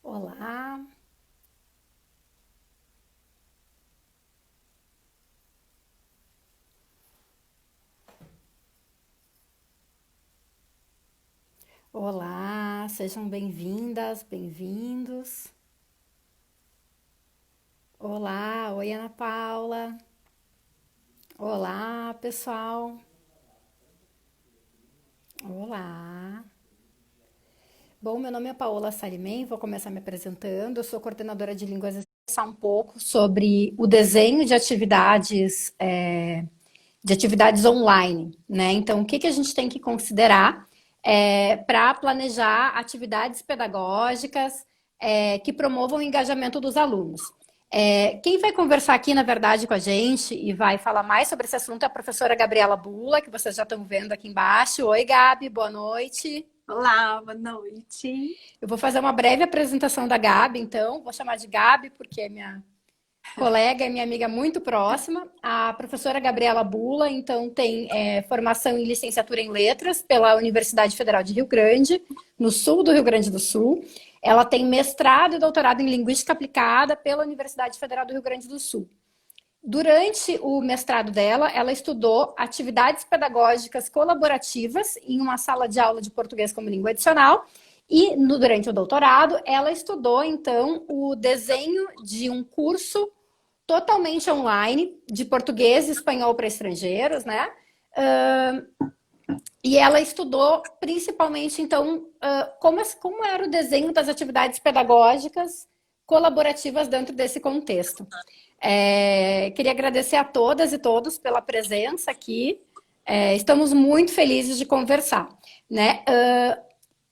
Olá, olá, sejam bem-vindas, bem-vindos. Olá, oi Ana Paula. Olá, pessoal. Olá. Bom, meu nome é Paola Salimem, vou começar me apresentando. Eu sou coordenadora de línguas e conversar um pouco sobre o desenho de atividades online, né? Então, o que que a gente tem que considerar para planejar atividades pedagógicas que promovam o engajamento dos alunos? Quem vai conversar aqui, na verdade, com a gente e vai falar mais sobre esse assunto é a professora Gabriela Bula, que vocês já estão vendo aqui embaixo. Oi, Gabi, boa noite. Olá, boa noite. Eu vou fazer uma breve apresentação da Gabi, então, vou chamar de Gabi, porque é minha colega e minha amiga muito próxima, a professora Gabriela Bula, então tem formação em licenciatura em letras pela Universidade Federal de Rio Grande, no sul do Rio Grande do Sul. Ela tem mestrado e doutorado em linguística aplicada pela Universidade Federal do Rio Grande do Sul. Durante o mestrado dela, ela estudou atividades pedagógicas colaborativas em uma sala de aula de português como língua adicional. E durante o doutorado, ela estudou então o desenho de um curso totalmente online de português e espanhol para estrangeiros, né? E ela estudou principalmente, então, como era o desenho das atividades pedagógicas colaborativas dentro desse contexto. Queria agradecer a todas e todos pela presença aqui. Estamos muito felizes de conversar, né?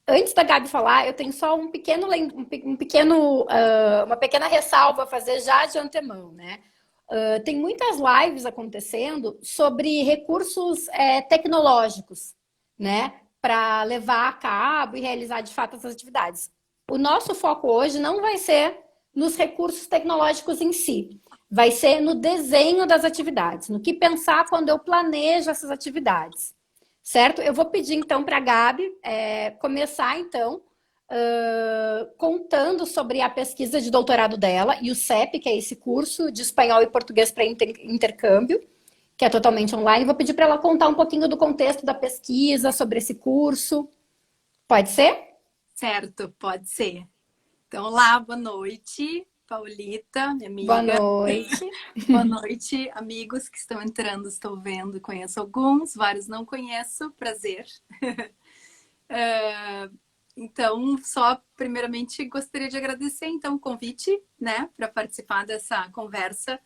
Antes da Gabi falar, eu tenho só uma pequena ressalva a fazer já de antemão, né? Tem muitas lives acontecendo sobre recursos tecnológicos, né? Para levar a cabo e realizar de fato essas atividades. O nosso foco hoje não vai ser nos recursos tecnológicos em si, vai ser no desenho das atividades, no que pensar quando eu planejo essas atividades, certo? Eu vou pedir então para a Gabi começar então contando sobre a pesquisa de doutorado dela e o CEP, que é esse curso de espanhol e português para intercâmbio, que é totalmente online. Vou pedir para ela contar um pouquinho do contexto da pesquisa, sobre esse curso. Pode ser? Certo, pode ser. Então, olá, boa noite, Paulita, minha Boa amiga. noite. Boa noite, amigos que estão entrando, estou vendo, conheço alguns, vários não conheço, prazer. É, Então, só primeiramente gostaria de agradecer então o convite, né, para participar dessa conversa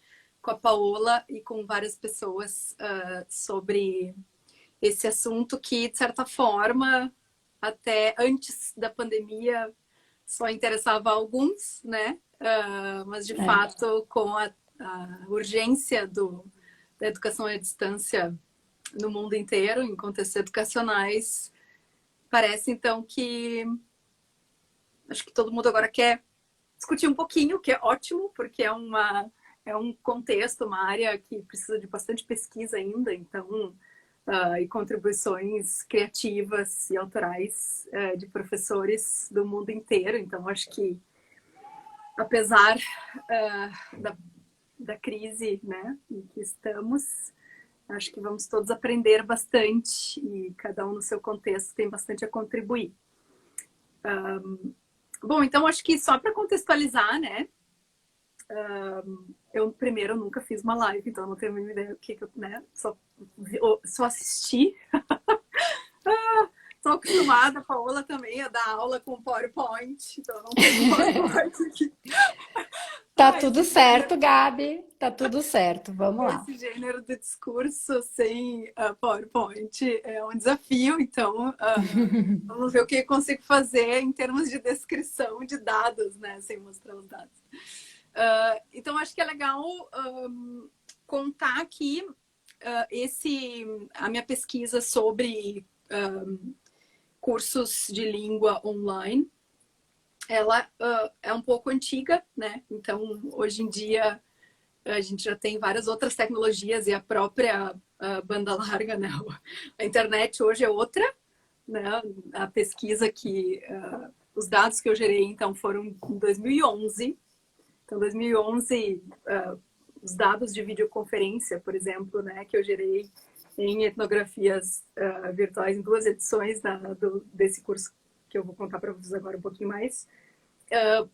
com a Paola e com várias pessoas sobre esse assunto que, de certa forma, até antes da pandemia só interessava a alguns, né? Mas, de É. fato, com a urgência da educação à distância no mundo inteiro, em contextos educacionais, parece, então, que acho que todo mundo agora quer discutir um pouquinho, o que é ótimo, porque é um contexto, uma área que precisa de bastante pesquisa ainda, então e contribuições criativas e autorais de professores do mundo inteiro. Então, acho que, apesar da, da crise, né, em que estamos, acho que vamos todos aprender bastante e cada um no seu contexto tem bastante a contribuir. Bom, então acho que só para contextualizar, né, eu primeiro nunca fiz uma live, então não tenho a mínima ideia do que eu, né, só assisti. Estou acostumada, a Paola também, a dar aula com PowerPoint, então eu não tenho PowerPoint aqui. Tá Esse tudo gênero, certo, Gabi. Tá tudo certo. Vamos lá. esse gênero de discurso sem PowerPoint é um desafio, então vamos ver o que eu consigo fazer em termos de descrição de dados, né, sem mostrar os dados. Então, acho que é legal contar aqui a minha pesquisa sobre cursos de língua online. Ela é um pouco antiga, né? Então, hoje em dia, a gente já tem várias outras tecnologias e a própria banda larga, né? A internet hoje é outra, né? A pesquisa que os dados que eu gerei, então, foram em 2011. Então, 2011, os dados de videoconferência, por exemplo, né, que eu gerei em etnografias virtuais em 2 edições desse curso que eu vou contar para vocês agora um pouquinho mais,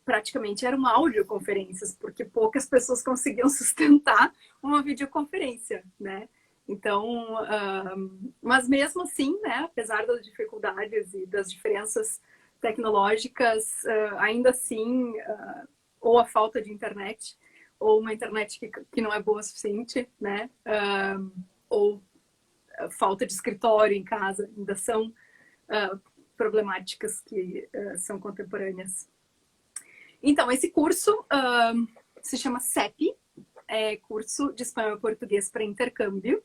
praticamente eram audioconferências, porque poucas pessoas conseguiam sustentar uma videoconferência, né? Então, mas mesmo assim, né, apesar das dificuldades e das diferenças tecnológicas, ainda assim, ou a falta de internet, ou uma internet que não é boa o suficiente, né? Ou falta de escritório em casa, ainda são problemáticas que são contemporâneas. Então, esse curso se chama CEP, Curso de Espanhol e Português para Intercâmbio.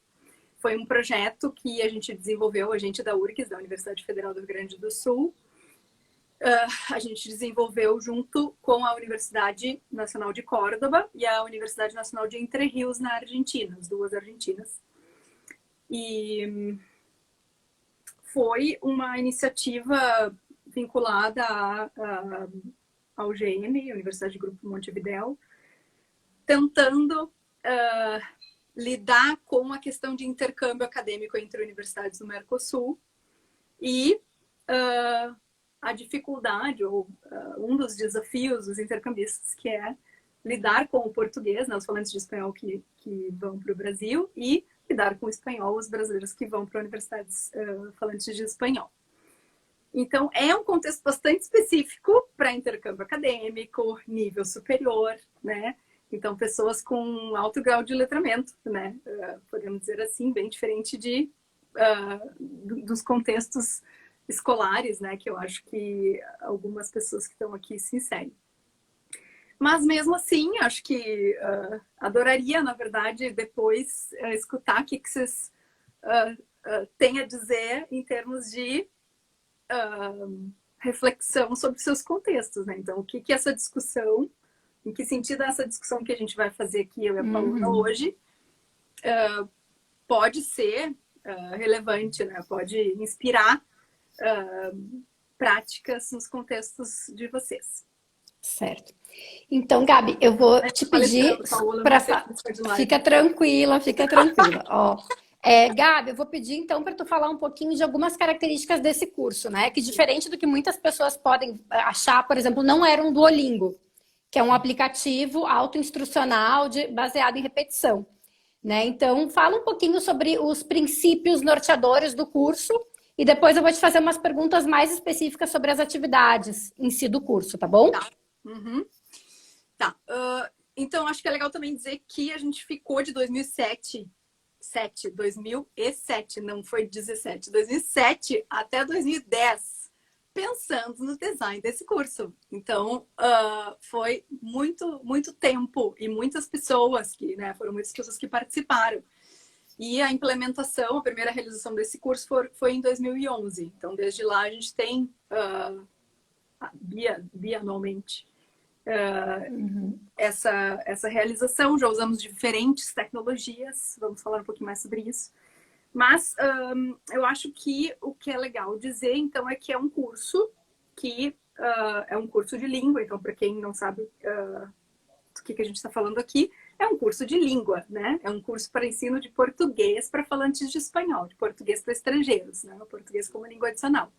Foi um projeto que a gente desenvolveu, a gente da URGS, da Universidade Federal do Rio Grande do Sul. A gente desenvolveu junto com a Universidade Nacional de Córdoba e a Universidade Nacional de Entre Rios, na Argentina, as 2 argentinas. E foi uma iniciativa vinculada à UGM, Universidade de Grupo Montevidéu, tentando lidar com a questão de intercâmbio acadêmico entre universidades do Mercosul e a dificuldade, ou um dos desafios dos intercambistas, que é lidar com o português, né, os falantes de espanhol que vão para o Brasil, e lidar com o espanhol, os brasileiros que vão para universidades falantes de espanhol. Então, é um contexto bastante específico para intercâmbio acadêmico, nível superior, né? Então, pessoas com alto grau de letramento, né? Podemos dizer assim, bem diferente dos contextos escolares, né? Que eu acho que algumas pessoas que estão aqui se inserem. Mas mesmo assim, acho que adoraria, na verdade, depois escutar o que vocês têm a dizer em termos de reflexão sobre seus contextos, né? Então, o que essa discussão, em que sentido essa discussão que a gente vai fazer aqui, eu e a Paula, hoje, pode ser relevante, né? Pode inspirar práticas nos contextos de vocês. Certo. Então, Gabi, eu vou te pedir para... Fica tranquila, fica tranquila. Ó, Gabi, eu vou pedir então para tu falar um pouquinho de algumas características desse curso, né? Que diferente do que muitas pessoas podem achar, por exemplo, não era um Duolingo, que é um aplicativo autoinstrucional baseado em repetição, né? Então, fala um pouquinho sobre os princípios norteadores do curso e depois eu vou te fazer umas perguntas mais específicas sobre as atividades em si do curso, tá bom? Tá. Uhum. Tá. Então, acho que é legal também dizer que a gente ficou de 2007, não foi 17, 2007 até 2010, pensando no design desse curso. Então, foi muito, muito tempo e muitas pessoas que, foram muitas pessoas que participaram. E a implementação, a primeira realização desse curso foi em 2011. Então, desde lá, a gente tem bianualmente essa realização. Já usamos diferentes tecnologias, vamos falar um pouquinho mais sobre isso. Mas eu acho que o que é legal dizer, então, é que é um curso que é um curso de língua. Então, para quem não sabe do que a gente está falando aqui, é um curso de língua, né? É um curso para ensino de português para falantes de espanhol, de português para estrangeiros, né? O português como língua adicional.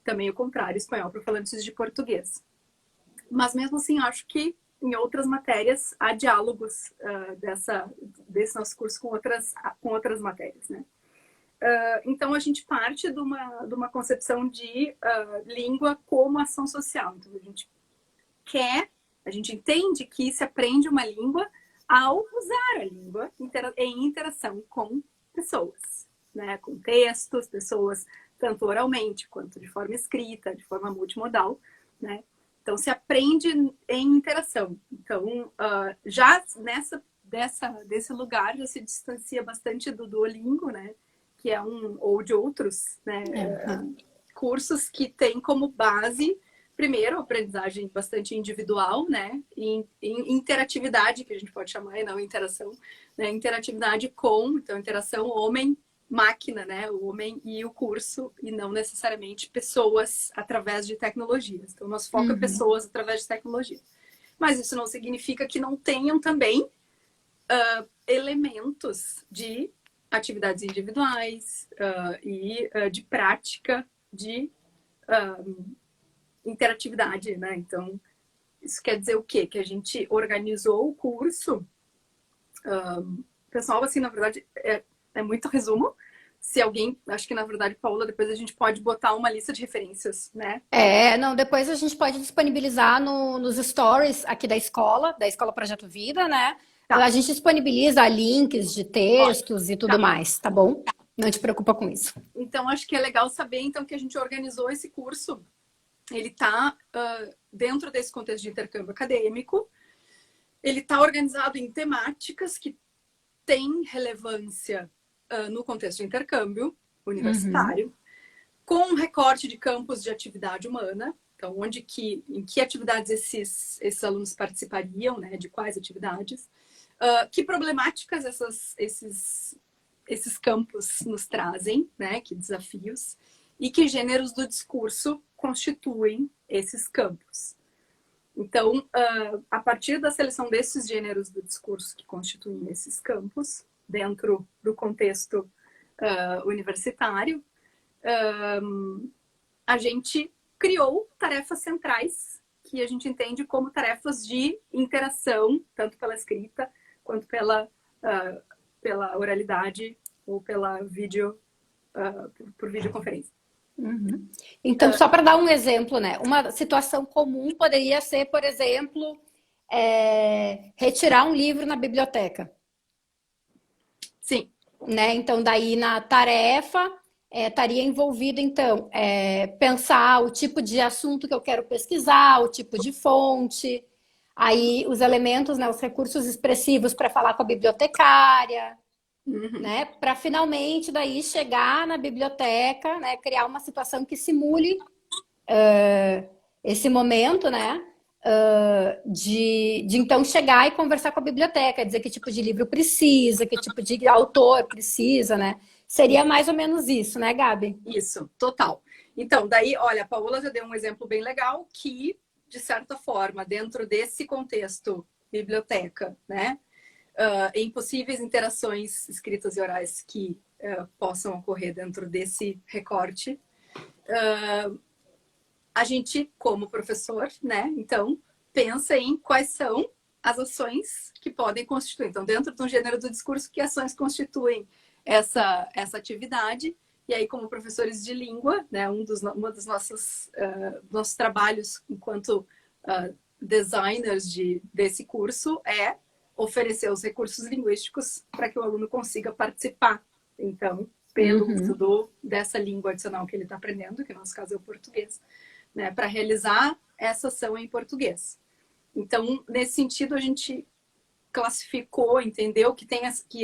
Também o contrário, espanhol para falantes de português. Mas mesmo assim, acho que em outras matérias há diálogos desse nosso curso com outras matérias, né? Então, a gente parte de uma concepção de língua como ação social. Então, a gente entende que se aprende uma língua ao usar a língua em interação com pessoas, né? Com textos, pessoas tanto oralmente quanto de forma escrita, de forma multimodal, né? Então, se aprende em interação. Então, já desse lugar, já se distancia bastante do Duolingo, né? Que é ou de outros, né? Cursos que têm como base, primeiro, a aprendizagem bastante individual, né? Em interatividade, que a gente pode chamar, e não interação, né? Interatividade então, interação homem máquina, né? O homem e o curso, e não necessariamente pessoas através de tecnologias. Então, nosso foco é pessoas através de tecnologia. Mas isso não significa que não tenham também elementos de atividades individuais e de prática de interatividade, né? Então, isso quer dizer o quê? Que a gente organizou o curso. Pessoal, assim, na verdade, é muito resumo. Se alguém, acho que na verdade, Paula, depois a gente pode botar uma lista de referências, né? Não, depois a gente pode disponibilizar nos stories aqui da Escola Projeto Vida, né? Tá, A gente disponibiliza links de ótimo. textos e tudo Tá. mais, tá bom? Não te preocupa com isso. Então, acho que é legal saber, então, que a gente organizou esse curso. Ele está dentro desse contexto de intercâmbio acadêmico. Ele está organizado em temáticas que têm relevância no contexto de intercâmbio universitário, com um recorte de campos de atividade humana. Então, em que atividades esses alunos participariam, né? De quais atividades. Que problemáticas esses campos nos trazem, né? Que desafios. E que gêneros do discurso constituem esses campos. Então, a partir da seleção desses gêneros do discurso que constituem esses campos, dentro do contexto universitário, a gente criou tarefas centrais, que a gente entende como tarefas de interação, tanto pela escrita, quanto pela oralidade ou pela por videoconferência. Então, só para dar um exemplo, né? Uma situação comum poderia ser, por exemplo, retirar um livro na biblioteca. Sim. Né? Então, daí na tarefa estaria envolvido, então, pensar o tipo de assunto que eu quero pesquisar, o tipo de fonte, aí os elementos, né, os recursos expressivos para falar com a bibliotecária, né? Para finalmente daí chegar na biblioteca, né, criar uma situação que simule esse momento, né? De então chegar e conversar com a biblioteca, dizer que tipo de livro precisa, que tipo de autor precisa, né? Seria mais ou menos isso, né, Gabi? Isso, total. Então, daí, olha, a Paola já deu um exemplo bem legal que, de certa forma, dentro desse contexto biblioteca, né? Em possíveis interações escritas e orais que possam ocorrer dentro desse recorte, a gente, como professor, né, então, pensa em quais são as ações que podem constituir. Então, dentro do gênero do discurso, que ações constituem essa atividade? E aí, como professores de língua, né, uma dos nossos trabalhos enquanto designers desse curso é oferecer os recursos linguísticos para que o aluno consiga participar. Então, pelo uso dessa língua adicional que ele está aprendendo, que no nosso caso é o português, né, para realizar essa ação em português. Então, nesse sentido, a gente classificou, entendeu que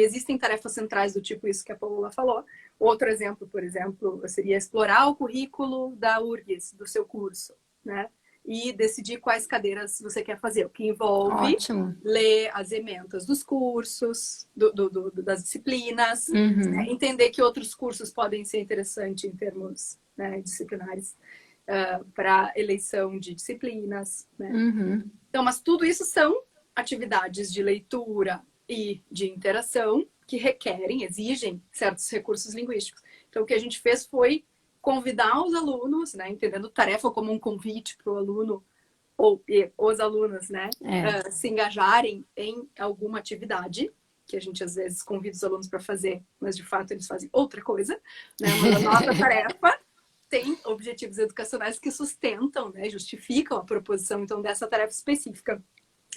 existem tarefas centrais do tipo isso que a Paola falou. Outro exemplo, por exemplo, seria explorar o currículo da URGS, do seu curso, né? E decidir quais cadeiras você quer fazer, o que envolve ler as ementas dos cursos, das disciplinas, né? Entender que outros cursos podem ser interessantes em termos, né, disciplinares, para eleição de disciplinas, né? Então, mas tudo isso são atividades de leitura e de interação que exigem certos recursos linguísticos. Então, o que a gente fez foi convidar os alunos, né, entendendo tarefa como um convite para o aluno ou os alunos, né, se engajarem em alguma atividade, que a gente às vezes convida os alunos para fazer, mas de fato eles fazem outra coisa, né? Mas a nossa tarefa tem objetivos educacionais que sustentam, né, justificam a proposição, então, dessa tarefa específica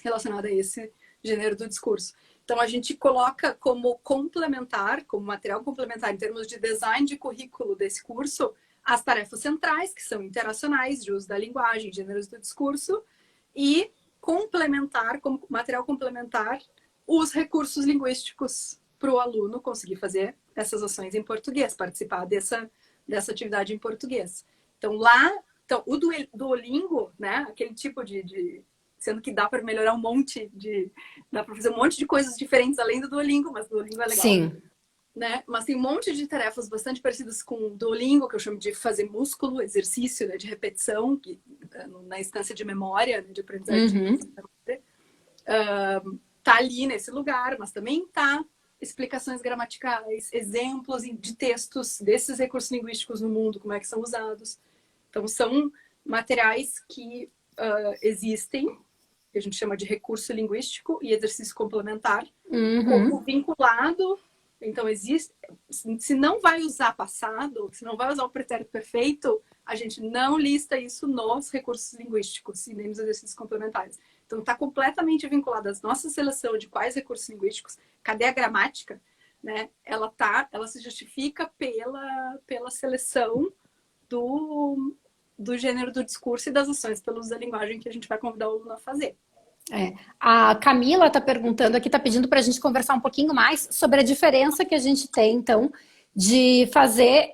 relacionada a esse gênero do discurso. Então, a gente coloca como complementar, como material complementar, em termos de design de currículo desse curso, as tarefas centrais, que são interacionais, de uso da linguagem, gêneros do discurso, e complementar, como material complementar, os recursos linguísticos para o aluno conseguir fazer essas ações em português, participar dessa atividade em português. Então, o Duolingo, né, aquele tipo sendo que dá para melhorar dá para fazer um monte de coisas diferentes além do Duolingo, mas o Duolingo é legal. Sim. né? Mas tem um monte de tarefas bastante parecidas com o Duolingo, que eu chamo de fazer músculo, exercício, né, de repetição, na instância de memória, né, de aprendizagem de memória. Tá ali nesse lugar, mas também tá explicações gramaticais, exemplos de textos desses recursos linguísticos no mundo, como é que são usados. Então, são materiais que existem, que a gente chama de recurso linguístico e exercício complementar, como vinculado. Então, existe. Se não vai usar passado, se não vai usar o pretérito perfeito, a gente não lista isso nos recursos linguísticos e nem nos exercícios complementares. Então, está completamente vinculada à nossa seleção de quais recursos linguísticos, cadê a gramática, né? Ela se justifica pela seleção do gênero do discurso e das ações pelo uso da linguagem que a gente vai convidar o aluno a fazer. A Camila está perguntando aqui, está pedindo para a gente conversar um pouquinho mais sobre a diferença que a gente tem, então, de fazer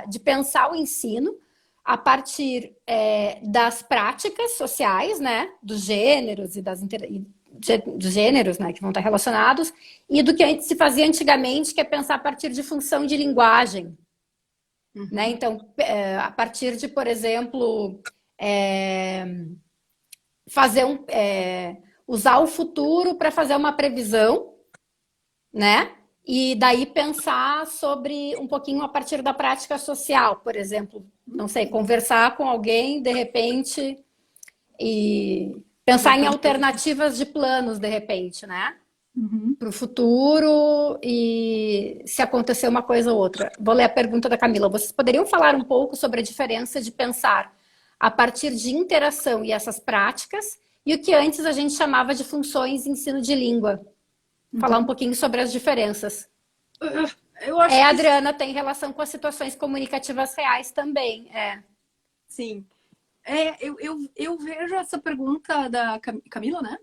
de pensar o ensino a partir das práticas sociais, né, dos gêneros e dos gêneros, né, que vão estar relacionados, e do que se fazia antigamente, que é pensar a partir de função de linguagem, né? Então, a partir de, por exemplo, usar o futuro para fazer uma previsão, né? E daí pensar sobre um pouquinho a partir da prática social, por exemplo, não sei, conversar com alguém de repente e pensar em alternativas de planos de repente, né? Para o futuro e se acontecer uma coisa ou outra. Vou ler a pergunta da Camila. Vocês poderiam falar um pouco sobre a diferença de pensar a partir de interação e essas práticas e o que antes a gente chamava de funções de ensino de língua? Falar um pouquinho sobre as diferenças. Eu acho a Adriana tem relação com as situações comunicativas reais também. Sim. Eu vejo essa pergunta da Camila, né?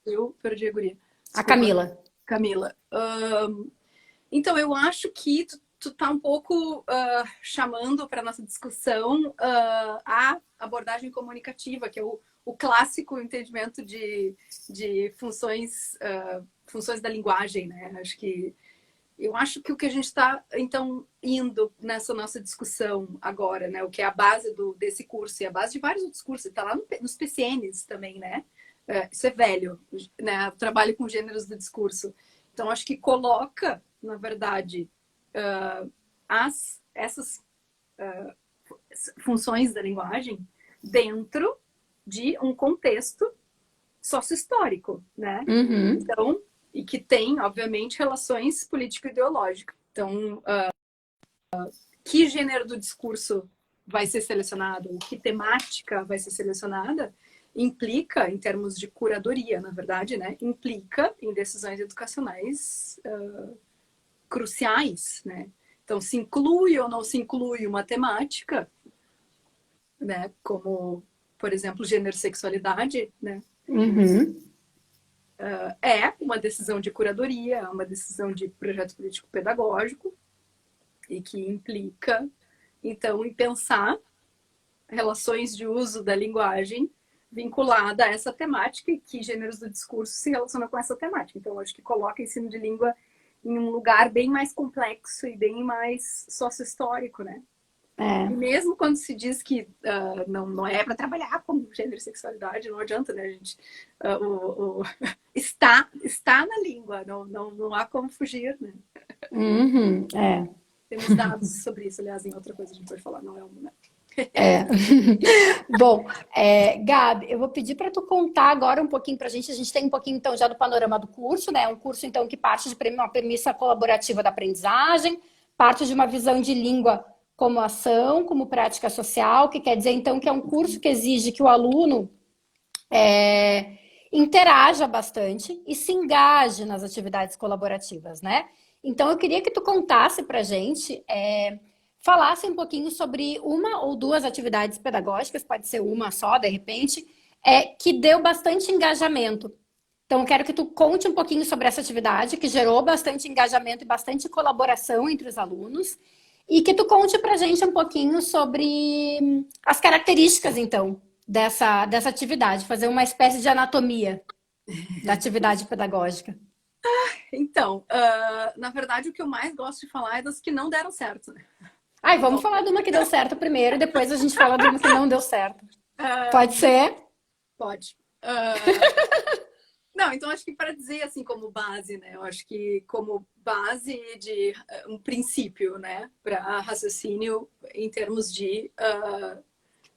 Eu perdi a guria. Desculpa. A Camila. Camila. Então, eu acho que tu tá um pouco chamando para nossa discussão a abordagem comunicativa, que é o clássico entendimento de funções da linguagem, né? Eu acho que o que a gente está, então, indo nessa nossa discussão agora, né? O que é a base desse curso e a base de vários outros cursos, está lá nos PCNs também, né? Isso é velho, né? Trabalho com gêneros do discurso. Então, acho que coloca, na verdade, essas funções da linguagem dentro de um contexto sócio-histórico, né? Então, e que tem, obviamente, relações político-ideológicas. Então, que gênero do discurso vai ser selecionado, que temática vai ser selecionada, implica, em termos de curadoria, na verdade, né? Implica em decisões educacionais cruciais, né? Então, se inclui ou não se inclui uma temática, né? Como, por exemplo, gênero e sexualidade, né? É uma decisão de curadoria, uma decisão de projeto político-pedagógico e que implica, então, em pensar relações de uso da linguagem vinculada a essa temática e que gêneros do discurso se relacionam com essa temática. Então, acho que coloca ensino de língua em um lugar bem mais complexo e bem mais sócio-histórico, né? E mesmo quando se diz que não é para trabalhar com gênero e sexualidade, não adianta, né, gente? Está na língua, não há como fugir, né? Temos dados sobre isso, aliás, em outra coisa a gente pode falar, não é uma, né? Bom, Gabi, eu vou pedir para tu contar agora um pouquinho para a gente tem um pouquinho então já do panorama do curso, né? Um curso então que parte de uma premissa colaborativa da aprendizagem, parte de uma visão de língua como ação, como prática social, que quer dizer então que é um curso que exige que o aluno interaja bastante e se engaje nas atividades colaborativas, né? Então eu queria que tu contasse para a gente falasse um pouquinho sobre uma ou duas atividades pedagógicas, pode ser uma só, de repente, que deu bastante engajamento. Então, eu quero que tu conte um pouquinho sobre essa atividade, que gerou bastante engajamento e bastante colaboração entre os alunos, e que tu conte pra gente um pouquinho sobre as características, então, dessa atividade, fazer uma espécie de anatomia da atividade pedagógica. Então, na verdade, o que eu mais gosto de falar é das que não deram certo, né? Ai, vamos falar de uma que deu certo primeiro e depois a gente fala de uma que não deu certo. Pode ser? Pode. Não, então acho que para dizer assim como base, né? Eu acho que como base de um princípio, né? Para raciocínio em termos de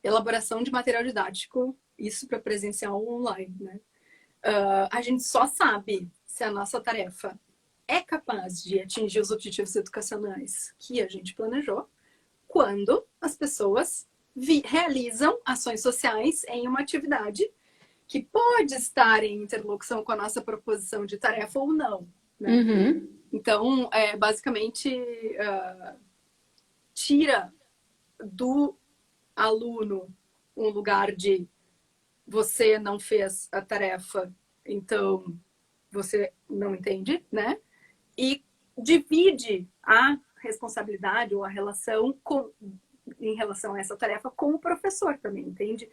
elaboração de material didático, isso para presencial ou online, né? A gente só sabe se a nossa tarefa é capaz de atingir os objetivos educacionais que a gente planejou quando as pessoas realizam ações sociais em uma atividade que pode estar em interlocução com a nossa proposição de tarefa ou não, né? Uhum. Então, basicamente, tira do aluno um lugar de você não fez a tarefa, então você não entende, né? E divide a responsabilidade ou a relação em relação a essa tarefa com o professor também, entende?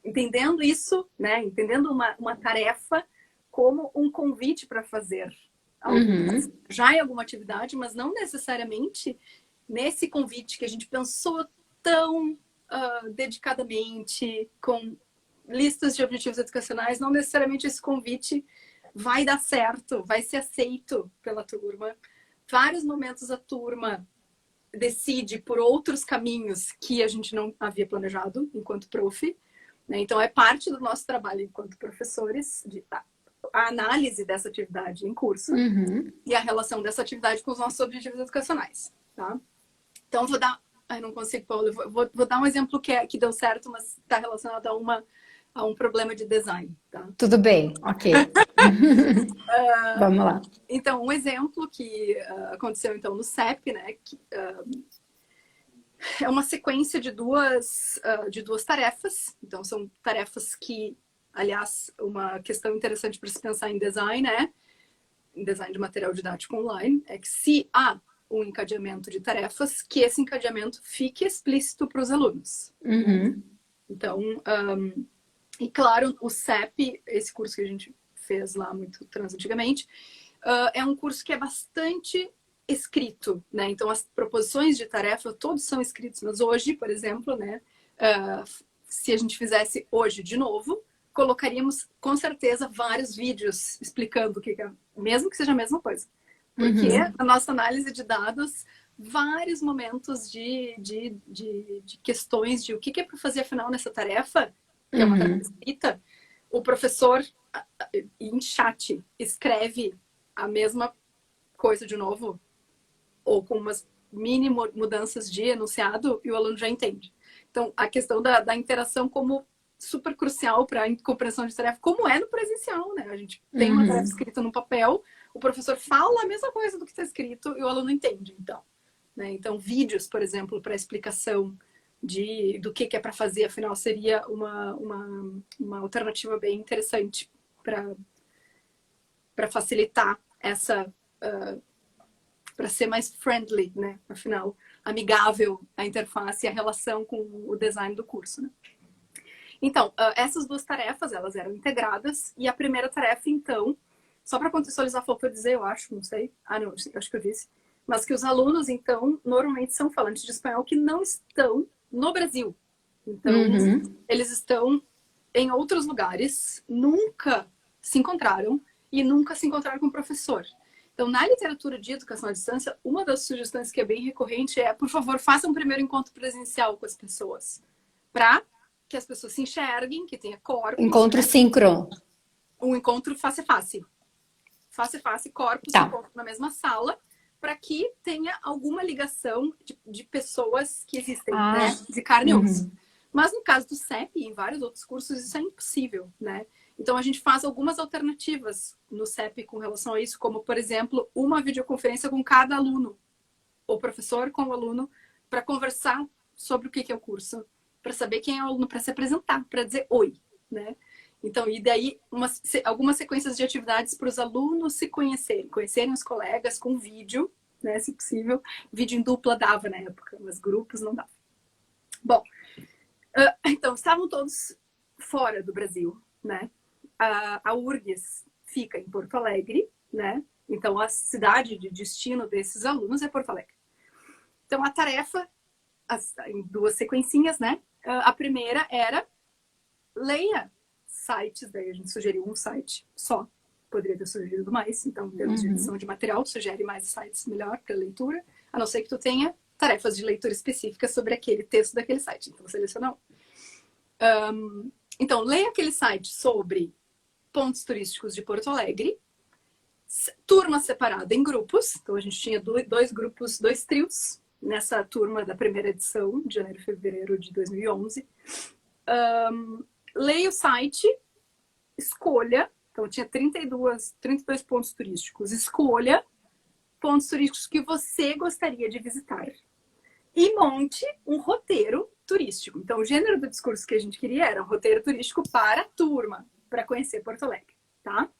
Entendendo isso, né? Entendendo uma tarefa como um convite para fazer já em alguma atividade, mas não necessariamente nesse convite que a gente pensou tão dedicadamente, com listas de objetivos educacionais, não necessariamente esse convite vai dar certo, vai ser aceito pela turma. Vários momentos a turma decide por outros caminhos que a gente não havia planejado enquanto prof. Né? Então, é parte do nosso trabalho enquanto professores, a análise dessa atividade em curso e a relação dessa atividade com os nossos objetivos educacionais. Tá? Então, vou dar... Ai, não consigo, Paulo. Vou dar um exemplo que deu certo, mas está relacionado a um problema de design. Tá? Tudo bem, ok. Vamos lá. Então, um exemplo que aconteceu então no CEP, né? Que, é uma sequência de duas tarefas. Então, são tarefas que, aliás, uma questão interessante para se pensar em design, né? Em design de material didático online, é que se há um encadeamento de tarefas, que esse encadeamento fique explícito para os alunos. Então, e claro, o CEP, esse curso que a gente fez lá muito transantigamente, é um curso que é bastante escrito, né? Então, as proposições de tarefa, todos são escritos, mas hoje, por exemplo, né? Se a gente fizesse hoje de novo, colocaríamos com certeza vários vídeos explicando o que é, mesmo que seja a mesma coisa. Porque a nossa análise de dados, vários momentos de questões de o que é para fazer afinal nessa tarefa, que é uma tarefa escrita, o professor em chat escreve a mesma coisa de novo, ou com umas mini mudanças de enunciado, e o aluno já entende. Então, a questão da interação como super crucial para a compreensão de tarefa, como é no presencial, né? A gente tem uma tarefa escrita no papel, o professor fala a mesma coisa do que está escrito e o aluno entende, então. Né? Então, vídeos, por exemplo, para explicação do que é para fazer, afinal, seria uma alternativa bem interessante para facilitar essa... para ser mais friendly, né? Afinal, amigável a interface e a relação com o design do curso, né? Então, essas duas tarefas, elas eram integradas, e a primeira tarefa, então, só para contextualizar, faltou dizer, eu acho, não sei. Ah, não, acho que eu disse. Mas que os alunos, então, normalmente são falantes de espanhol que não estão no Brasil. Então, eles estão em outros lugares, nunca se encontraram e nunca se encontraram com o professor. Então, na literatura de educação à distância, uma das sugestões que é bem recorrente é, por favor, faça um primeiro encontro presencial com as pessoas, para que as pessoas se enxerguem, que tenha corpos. Encontro síncrono. Um encontro face a face. Face a face, corpos, Tá. encontro na mesma sala, para que tenha alguma ligação de pessoas que existem, né? De carne e osso. Mas no caso do CEP e em vários outros cursos, isso é impossível, né? Então, a gente faz algumas alternativas no CEP com relação a isso, como, por exemplo, uma videoconferência com cada aluno, ou professor com o aluno, para conversar sobre o que é o curso, para saber quem é o aluno, para se apresentar, para dizer oi, né? Então, e daí, algumas sequências de atividades para os alunos se conhecerem os colegas com vídeo, né, se possível. Vídeo em dupla dava na época, mas grupos não dava. Bom, então, estavam todos fora do Brasil, né? A URGS fica em Porto Alegre, né? Então, a cidade de destino desses alunos é Porto Alegre. Então, a tarefa, em 2 sequencinhas, né? A primeira era leia sites, daí a gente sugeriu um site só, poderia ter sugerido mais, então, em termos de edição de material, sugere mais sites melhor para leitura, a não ser que tu tenha tarefas de leitura específicas sobre aquele texto daquele site. Então, selecionou. Então, leia aquele site sobre pontos turísticos de Porto Alegre, turma separada em grupos. Então, a gente tinha 2 grupos, 2 trios nessa turma da primeira edição, de janeiro e fevereiro de 2011. Leia o site, escolha. Então, tinha 32 pontos turísticos. Escolha pontos turísticos que você gostaria de visitar. E monte um roteiro turístico. Então, o gênero do discurso que a gente queria era um roteiro turístico para a turma, para conhecer Porto Alegre, tá?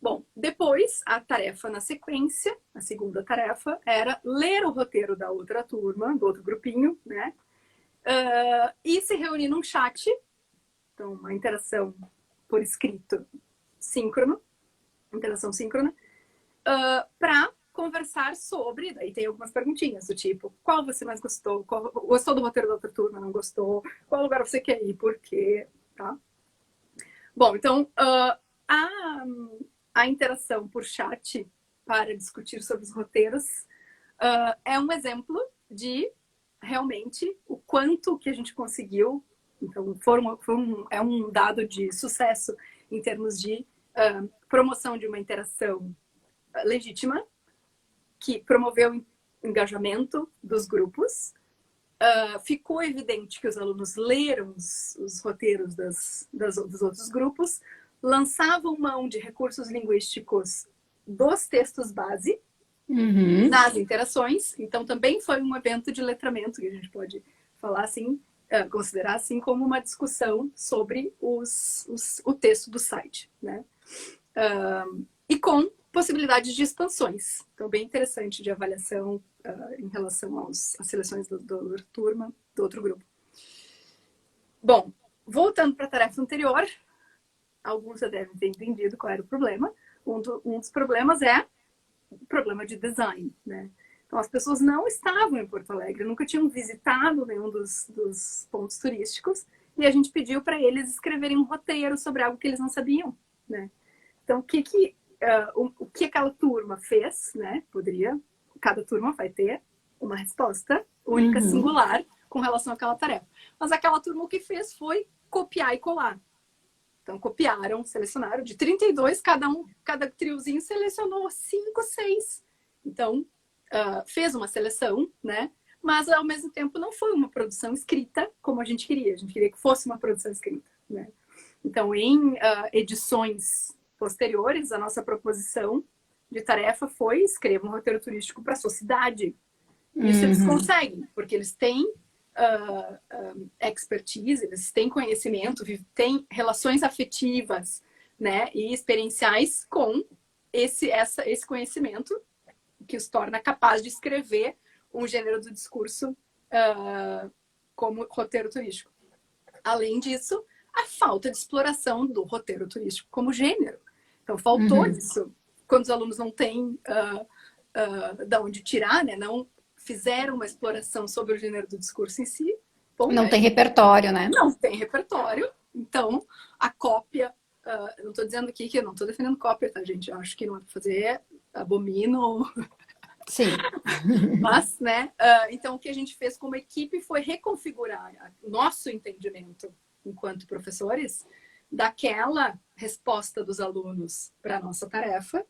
Bom, depois, a tarefa na sequência, a segunda tarefa, era ler o roteiro da outra turma, do outro grupinho, né? E se reunir num chat, então, uma interação por escrito síncrono, interação síncrona, para conversar sobre, daí tem algumas perguntinhas do tipo, qual você mais gostou? Gostou do roteiro da outra turma? Não gostou? Qual lugar você quer ir? Por quê? Tá? Bom, então, a interação por chat para discutir sobre os roteiros é um exemplo de realmente o quanto que a gente conseguiu. Então, é um dado de sucesso em termos de promoção de uma interação legítima, que promoveu o engajamento dos grupos. Ficou evidente que os alunos leram os roteiros dos outros grupos, lançavam mão de recursos linguísticos dos textos base nas interações. Então, também foi um evento de letramento, que a gente pode falar assim, considerar assim como uma discussão sobre o texto do site, né? E com possibilidades de expansões. Então, bem interessante de avaliação em relação às seleções da outra turma, do outro grupo. Bom, voltando para a tarefa anterior, alguns já devem ter entendido qual era o problema. Um dos problemas é o problema de design, né? Então, as pessoas não estavam em Porto Alegre, nunca tinham visitado nenhum dos pontos turísticos, e a gente pediu para eles escreverem um roteiro sobre algo que eles não sabiam, né? Então, o que aquela turma fez, né? Cada turma vai ter uma resposta única, singular, com relação àquela tarefa. Mas aquela turma o que fez foi copiar e colar. Então, copiaram, selecionaram de 32, cada triozinho selecionou 5, 6. Então, fez uma seleção, né? Mas, ao mesmo tempo, não foi uma produção escrita como a gente queria. A gente queria que fosse uma produção escrita, né? Então, em edições posteriores, a nossa proposição de tarefa foi escrever um roteiro turístico para a sua cidade. Isso eles conseguem, porque eles têm expertise, eles têm conhecimento, têm relações afetivas, né, e experienciais com esse conhecimento que os torna capazes de escrever um gênero do discurso como roteiro turístico. Além disso, a falta de exploração do roteiro turístico como gênero. Então, faltou isso. Quando os alunos não têm de onde tirar, né, não fizeram uma exploração sobre o gênero do discurso em si. Bom, não tem repertório, né? Não tem repertório. Então, a cópia... não estou dizendo aqui que eu não estou defendendo cópia, tá, gente? Eu acho que não é para fazer, abomino. Sim. Mas, né? Então, o que a gente fez como equipe foi reconfigurar o nosso entendimento enquanto professores daquela resposta dos alunos para a nossa tarefa,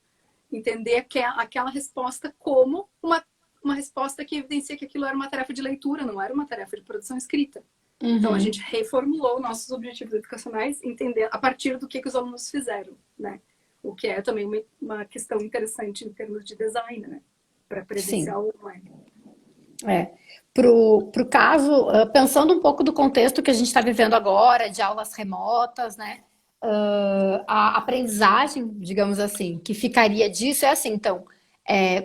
entender aquela resposta como uma resposta que evidencia que aquilo era uma tarefa de leitura, não era uma tarefa de produção escrita. Então, a gente reformulou nossos objetivos educacionais entender a partir do que os alunos fizeram, né? O que é também uma questão interessante em termos de design, né? Para presencial online. Pro caso, pensando um pouco do contexto que a gente está vivendo agora, de aulas remotas, né? A aprendizagem, digamos assim, que ficaria disso é assim, então,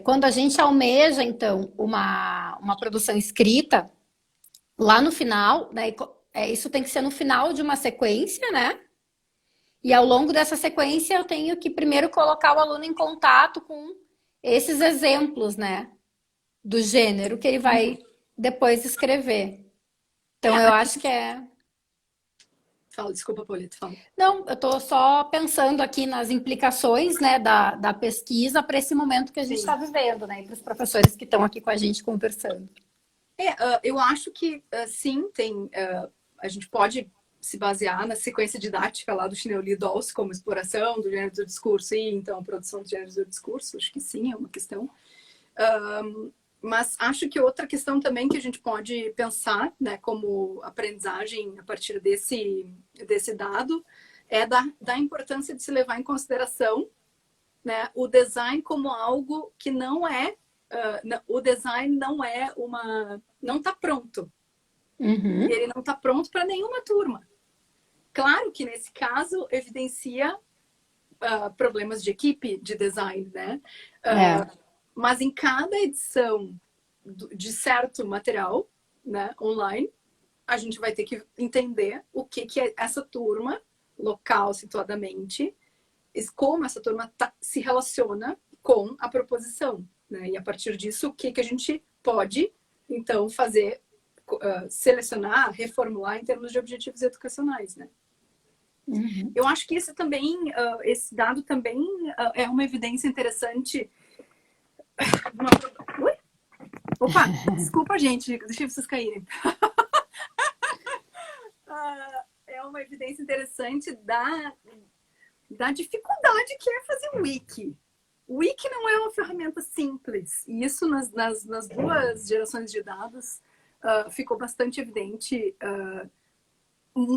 quando a gente almeja, então, uma produção escrita, lá no final, né? Isso tem que ser no final de uma sequência, né? E ao longo dessa sequência eu tenho que primeiro colocar o aluno em contato com esses exemplos, né, do gênero que ele vai depois escrever. Então eu acho que é. Fala, desculpa, Paulito, fala. Não, eu estou só pensando aqui nas implicações, né, da pesquisa para esse momento que a gente Sim. está vivendo, né, e para os professores que estão aqui com a gente conversando. Eu acho que sim, a gente pode se basear na sequência didática lá do Chinnery-Dolce como exploração do gênero do discurso e então produção de gêneros do discurso. Acho que sim, é uma questão. Mas acho que outra questão também que a gente pode pensar, né, como aprendizagem a partir desse dado, é da importância de se levar em consideração, né, o design como algo que não é, o design não é não está pronto. Uhum. Ele não está pronto para nenhuma turma. Claro que nesse caso evidencia problemas de equipe de design, né? Mas em cada edição de certo material, né, online, a gente vai ter que entender o que é essa turma, local, situadamente, como essa turma se relaciona com a proposição, né? E a partir disso, o que a gente pode, então, fazer, selecionar, reformular em termos de objetivos educacionais, né? Uhum. Eu acho que esse dado também é uma evidência interessante. Ui? Opa, desculpa, gente, deixei vocês caírem. É uma evidência interessante da dificuldade que é fazer um wiki. O wiki não é uma ferramenta simples. E isso nas duas gerações de dados ficou bastante evidente,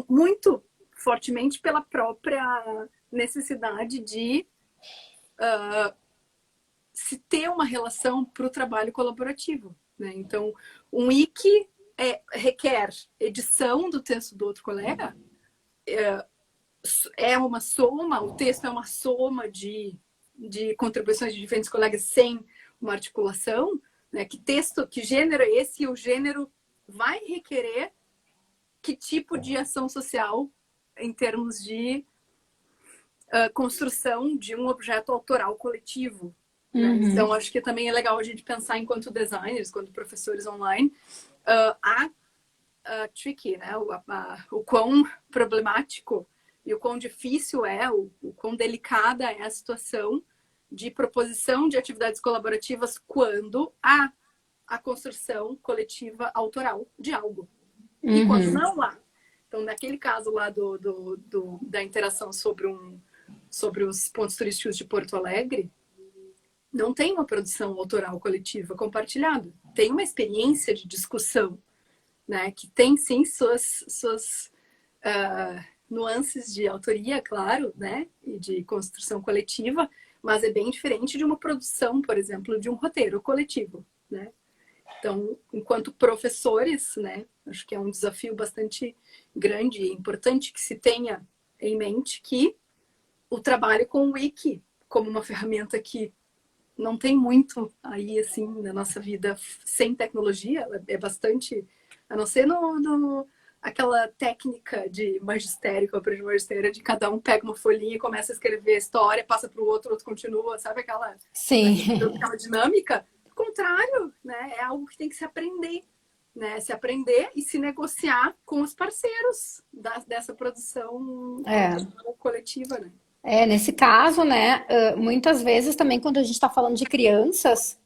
muito fortemente pela própria necessidade de se ter uma relação para o trabalho colaborativo, né? Então, um wiki requer edição do texto do outro colega, é uma soma, o texto é uma soma de contribuições de diferentes colegas sem uma articulação, né? Que gênero é esse? E o gênero vai requerer que tipo de ação social em termos de construção de um objeto autoral coletivo. Né? Uhum. Então, acho que também é legal a gente pensar enquanto designers, enquanto professores online, tricky, né? O quão problemático e o quão difícil o quão delicada é a situação de proposição de atividades colaborativas quando há a construção coletiva autoral de algo. E quando não há. Então, naquele caso lá da interação sobre os pontos turísticos de Porto Alegre, não tem uma produção autoral coletiva compartilhada. Tem uma experiência de discussão, né, que tem, sim, suas nuances de autoria, claro, né, e de construção coletiva, mas é bem diferente de uma produção, por exemplo, de um roteiro coletivo, né? Então, enquanto professores, né, acho que é um desafio bastante grande e importante que se tenha em mente que o trabalho com o Wiki, como uma ferramenta que não tem muito aí, assim, na nossa vida sem tecnologia, é bastante, a não ser aquela técnica de magistério, que eu aprendi magistério, de cada um pega uma folhinha e começa a escrever a história, passa para o outro continua, sabe aquela dinâmica? Ao contrário, né? É algo que tem que se aprender, né? Se aprender e se negociar com os parceiros dessa produção coletiva, né? Nesse caso, né, muitas vezes também quando a gente está falando de crianças,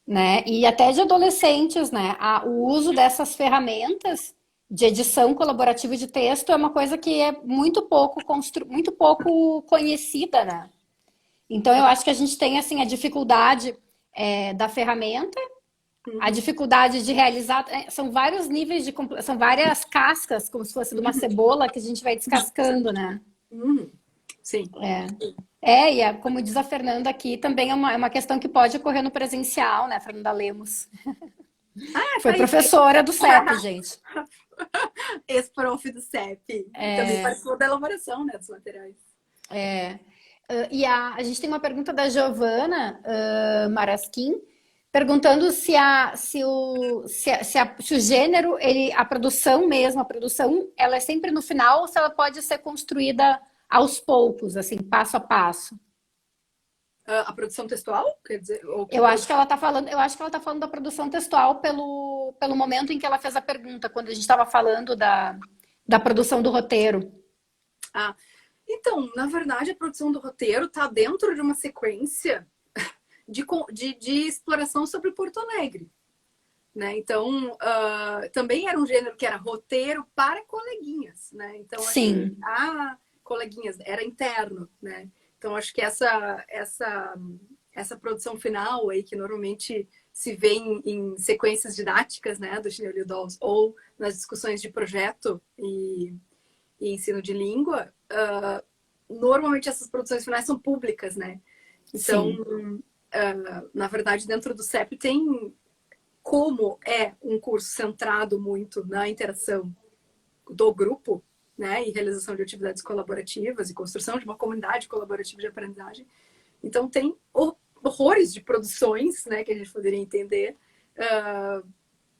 né, e até de adolescentes, né, o uso dessas ferramentas de edição colaborativa de texto é uma coisa que é muito pouco conhecida, né? Então eu acho que a gente tem assim a dificuldade da ferramenta, a dificuldade de realizar, são vários níveis são várias cascas, como se fosse de uma cebola que a gente vai descascando, né? Sim. E como diz a Fernanda aqui, também é uma questão que pode ocorrer no presencial, né, Fernanda Lemos? Foi professora do CEP, gente. Ex-prof do CEP. Também participou da elaboração, né, dos materiais. E a gente tem uma pergunta da Giovana Marasquim, perguntando se o gênero, a produção, ela é sempre no final ou se ela pode ser construída aos poucos, assim, passo a passo. A produção textual, quer dizer, ou que Eu acho que ela está falando, eu acho que ela está falando da produção textual pelo momento em que ela fez a pergunta, quando a gente estava falando da produção do roteiro. Ah, então, na verdade, a produção do roteiro está dentro de uma sequência de exploração sobre Porto Alegre. Né? Então, também era um gênero que era roteiro para coleguinhas. Né? Então, assim, Sim, coleguinhas, era interno. Né? Então, acho que essa produção final aí, que normalmente se vê em sequências didáticas, né, do Chinelo Dolls, ou nas discussões de projeto e ensino de língua, normalmente essas produções finais são públicas, né? Então, sim, na verdade, dentro do CEP tem, como é um curso centrado muito na interação do grupo, né, e realização de atividades colaborativas e construção de uma comunidade colaborativa de aprendizagem. Então, tem horrores de produções, né, que a gente poderia entender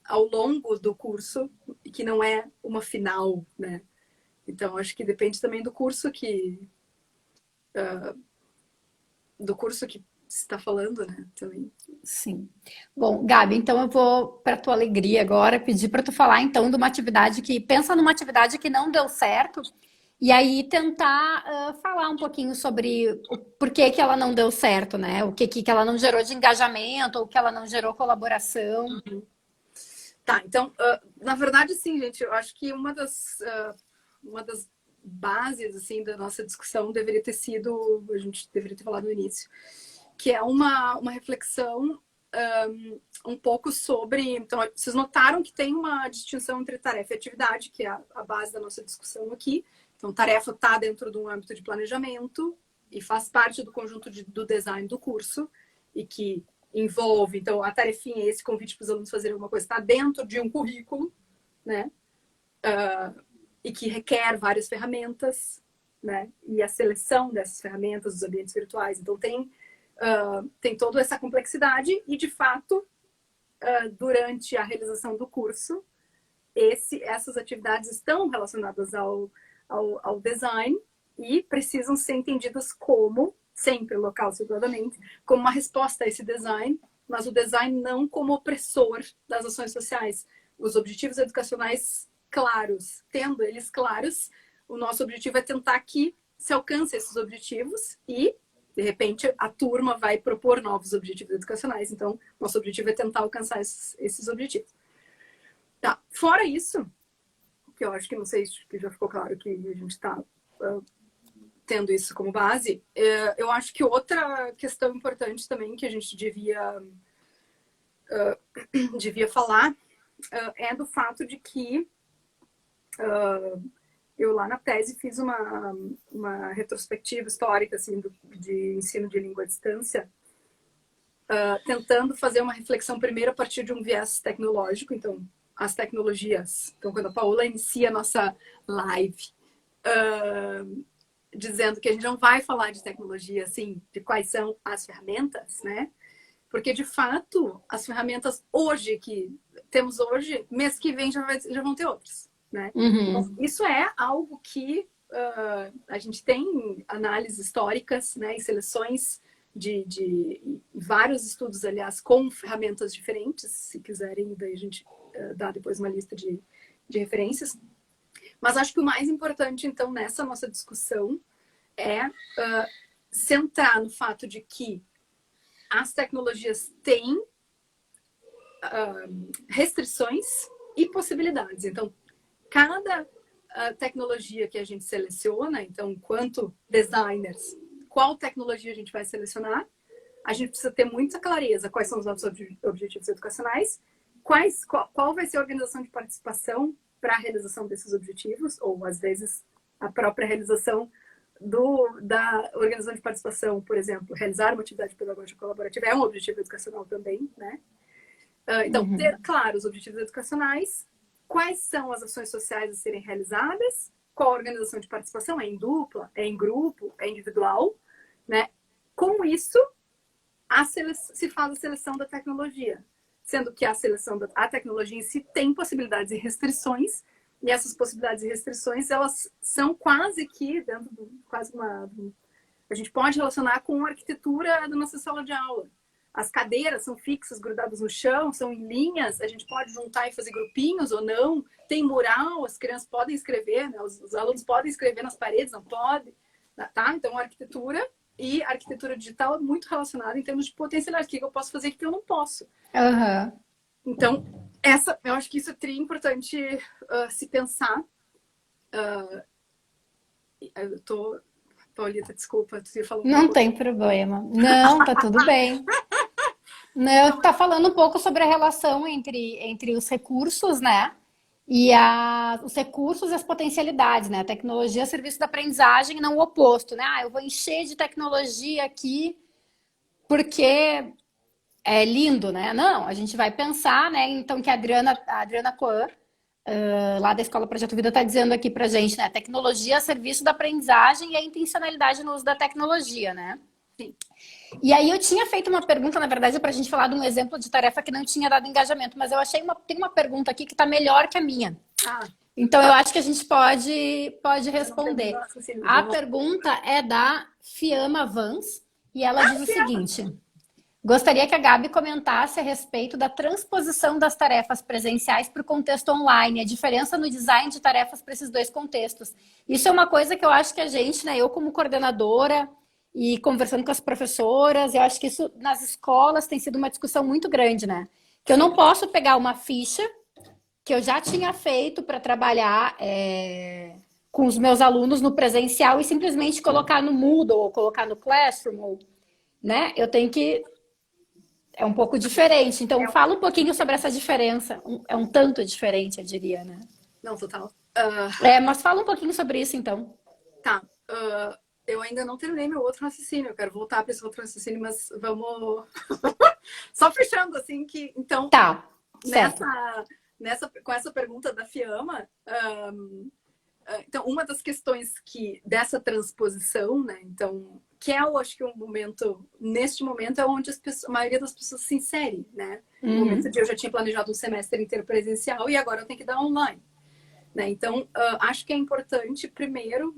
ao longo do curso, que não é uma final, né? Então, acho que depende também do curso que você está falando, né? Também. sim. Bom, Gabi, então eu vou, para tua alegria agora, pedir para tu falar então de uma atividade que pensa numa atividade que não deu certo e aí tentar falar um pouquinho sobre o porquê que ela não deu certo, né? O que ela não gerou de engajamento ou que ela não gerou colaboração. Tá, então, na verdade, sim, gente, eu acho que uma das bases, assim, da nossa discussão deveria ter sido, a gente deveria ter falado no início, que é uma reflexão um pouco sobre. Então, vocês notaram que tem uma distinção entre tarefa e atividade, que é a base da nossa discussão aqui. Então, tarefa está dentro de um âmbito de planejamento e faz parte do conjunto do design do curso e que envolve, então, a tarefinha, esse convite para os alunos fazerem alguma coisa, está dentro de um currículo, né? E que requer várias ferramentas, né? E a seleção dessas ferramentas, dos ambientes virtuais. Então, tem toda essa complexidade e, de fato, durante a realização do curso, essas atividades estão relacionadas ao design e precisam ser entendidas como, sempre local situadamente, como uma resposta a esse design, mas o design não como opressor das ações sociais. Os objetivos educacionais claros, tendo eles claros, o nosso objetivo é tentar que se alcance esses objetivos e, de repente, a turma vai propor novos objetivos educacionais. Então, nosso objetivo é tentar alcançar esses objetivos. Tá. Fora isso, que eu acho que não sei se já ficou claro que a gente está tendo isso como base, eu acho que outra questão importante também que a gente devia falar é do fato de que eu lá na tese fiz uma retrospectiva histórica assim, de ensino de língua à distância, tentando fazer uma reflexão primeiro a partir de um viés tecnológico, então as tecnologias. Então, quando a Paola inicia a nossa live, dizendo que a gente não vai falar de tecnologia, assim, de quais são as ferramentas, né? Porque, de fato, as ferramentas hoje que temos hoje, mês que vem já vão ter outras, né? Então, Uhum. isso é algo que a gente tem análises históricas, né, e seleções de vários estudos, aliás, com ferramentas diferentes, se quiserem, daí a gente dá depois uma lista de referências. Mas acho que o mais importante, então, nessa nossa discussão é centrar no fato de que as tecnologias têm restrições e possibilidades. Então, cada tecnologia que a gente seleciona, então, enquanto designers, qual tecnologia a gente vai selecionar, a gente precisa ter muita clareza quais são os nossos objetivos educacionais, qual vai ser a organização de participação para a realização desses objetivos, ou às vezes a própria realização da organização de participação, por exemplo, realizar uma atividade pedagógica colaborativa é um objetivo educacional também, né? Então, ter Uhum. claro os objetivos educacionais, quais são as ações sociais a serem realizadas, qual a organização de participação, é em dupla, é em grupo, é individual, né? Com isso, se faz a seleção da tecnologia, sendo que a tecnologia em si tem possibilidades e restrições, E essas possibilidades e restrições, elas são quase que, dentro do, quase uma... A gente pode relacionar com a arquitetura da nossa sala de aula. As cadeiras são fixas, grudadas no chão, são em linhas, a gente pode juntar e fazer grupinhos ou não. Tem mural, as crianças podem escrever, né? Os alunos podem escrever nas paredes, não podem. Tá? Então, a arquitetura e a arquitetura digital é muito relacionada em termos de potencialidade. O que eu posso fazer e o que eu não posso. Aham. Então, eu acho que isso é tri importante se pensar. Paulita, desculpa, tu ia falar Não tem problema. Não, tá tudo bem. Não, tá falando um pouco sobre a relação entre os recursos, né? E os recursos e as potencialidades, né? A tecnologia é serviço da aprendizagem e não o oposto, né? Ah, eu vou encher de tecnologia aqui porque é lindo, né? Não, a gente vai pensar, né? Então, que a Adriana Coan, lá da Escola Projeto Vida, está dizendo aqui pra gente, né? Tecnologia a serviço da aprendizagem e a intencionalidade no uso da tecnologia, né? Sim. E aí eu tinha feito uma pergunta, na verdade, para a gente falar de um exemplo de tarefa que não tinha dado engajamento, mas eu achei tem uma pergunta aqui que está melhor que a minha. Então eu acho que a gente pode responder. A pergunta é da Fiamma Vans e ela diz o seguinte: gostaria que a Gabi comentasse a respeito da transposição das tarefas presenciais para o contexto online, a diferença no design de tarefas para esses dois contextos. Isso é uma coisa que eu acho que a gente, né, eu como coordenadora e conversando com as professoras, eu acho que isso nas escolas tem sido uma discussão muito grande, né? Que eu não posso pegar uma ficha que eu já tinha feito para trabalhar com os meus alunos no presencial e simplesmente colocar no Moodle ou colocar no Classroom, né? Eu tenho que... É um pouco diferente. Então, fala um pouquinho sobre essa diferença. É um tanto diferente, eu diria, né? Não, total. Mas fala um pouquinho sobre isso, então. Tá. Eu ainda não terminei meu outro raciocínio. Eu quero voltar para esse outro raciocínio, mas vamos... Só fechando, assim, que... Então, tá, certo. Com essa pergunta da Fiamma, então, uma das questões dessa transposição, né? Então, que eu acho que neste momento, é onde a maioria das pessoas se insere, né? No momento de eu já tinha planejado um semestre inteiro presencial e agora eu tenho que dar online. Né? Então, acho que é importante, primeiro,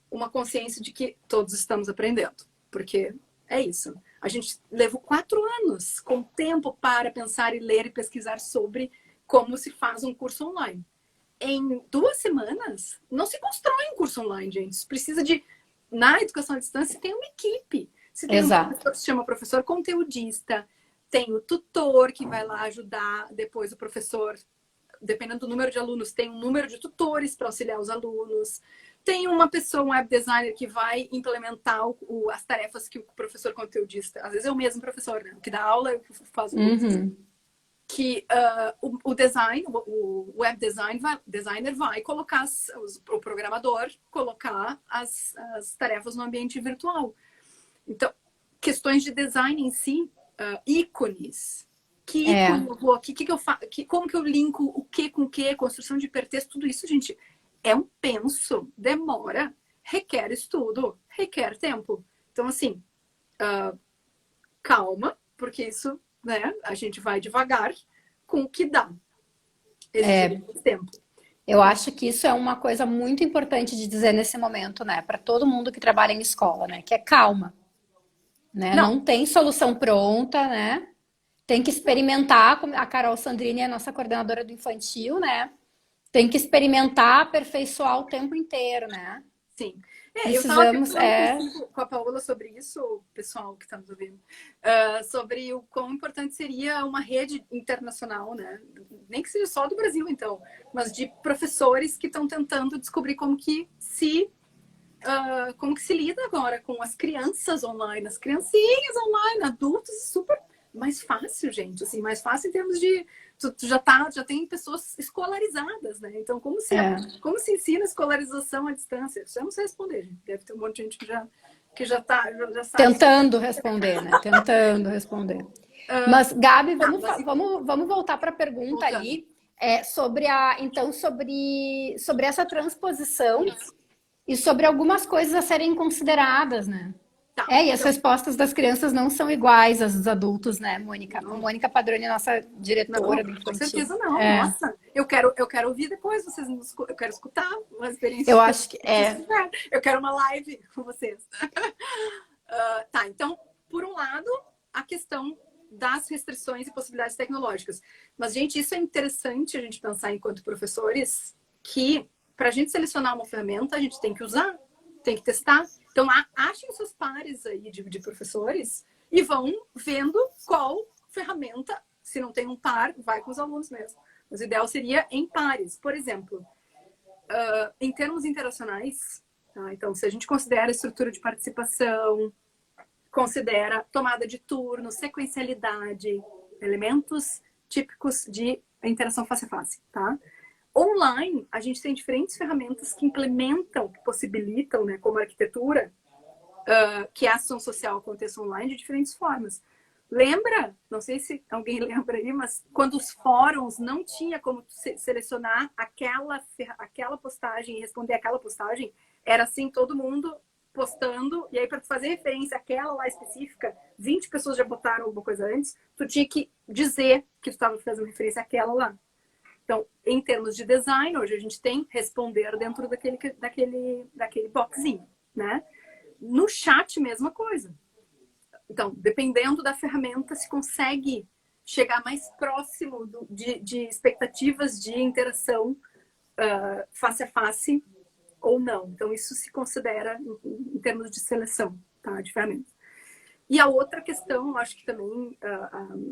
uma consciência de que todos estamos aprendendo. Porque é isso. A gente levou 4 anos com tempo para pensar e ler e pesquisar sobre como se faz um curso online. Em 2 semanas, não se constrói um curso online, gente. Precisa de... Na educação à distância, tem uma equipe. Se tem um professor que se chama professor conteudista, tem o tutor que vai lá ajudar, depois o professor... Dependendo do número de alunos, tem um número de tutores para auxiliar os alunos. Tem uma pessoa, um web designer, que vai implementar as tarefas que o professor conteudista... Às vezes é o mesmo professor, né? O que dá aula é o que faz o curso. Que o design, o web designer vai colocar, o programador colocar as tarefas no ambiente virtual. Então, questões de design em si, ícones... Que ícone eu vou aqui? Que eu faço? Como que eu linko o que com o que? Construção de hipertexto, tudo isso, gente, é um penso, demora, requer estudo, requer tempo. Então, assim, calma, porque isso, né, a gente vai devagar com o que dá. Exige mais tempo. Eu acho que isso é uma coisa muito importante de dizer nesse momento, né, para todo mundo que trabalha em escola, né, que é calma, né? Não tem solução pronta, né? Tem que experimentar, a Carol Sandrini é a nossa coordenadora do infantil, né? Tem que experimentar, aperfeiçoar o tempo inteiro, né? Sim. Precisamos, eu estava com a Paola sobre isso, o pessoal que está nos ouvindo, sobre o quão importante seria uma rede internacional, né? Nem que seja só do Brasil, então, mas de professores que estão tentando descobrir como que se lida agora com as crianças online, as criancinhas online, adultos, super mais fácil, gente, assim, mais fácil em termos de tu já tem pessoas escolarizadas, né? Então, como se ensina escolarização à distância? Isso eu não sei responder, gente. Deve ter um monte de gente que já sabe. Tentando responder, né? Tentando responder. Mas, Gabi, vamos voltar para a pergunta ali sobre essa transposição e sobre algumas coisas a serem consideradas, né? E as respostas das crianças não são iguais às dos adultos, né, Mônica? A Mônica Padroni, nossa diretora do infantil. Com certeza não, nossa. Eu quero ouvir depois, eu quero escutar uma experiência. Eu acho que é. Eu quero uma live com vocês. Tá, então, por um lado, a questão das restrições e possibilidades tecnológicas. Mas, gente, isso é interessante a gente pensar enquanto professores, que para a gente selecionar uma ferramenta, a gente tem que usar, tem que testar. Então, achem seus pares aí de professores e vão vendo qual ferramenta, se não tem um par, vai com os alunos mesmo. Mas o ideal seria em pares. Por exemplo, em termos interacionais, tá? Então, se a gente considera a estrutura de participação, considera tomada de turno, sequencialidade, elementos típicos de interação face a face, tá? Online, a gente tem diferentes ferramentas que implementam, que possibilitam, né, como a arquitetura, que a ação social aconteça online de diferentes formas. Lembra? Não sei se alguém lembra aí, mas quando os fóruns não tinha como selecionar aquela postagem e responder aquela postagem, era assim, todo mundo postando, e aí para fazer referência àquela lá específica, 20 pessoas já botaram alguma coisa antes, tu tinha que dizer que tu estava fazendo referência àquela lá. Então, em termos de design, hoje a gente tem responder dentro daquele boxinho, né? No chat, mesma coisa. Então, dependendo da ferramenta, se consegue chegar mais próximo de expectativas de interação face a face ou não. Então, isso se considera em termos de seleção, tá, de ferramentas. E a outra questão, acho que também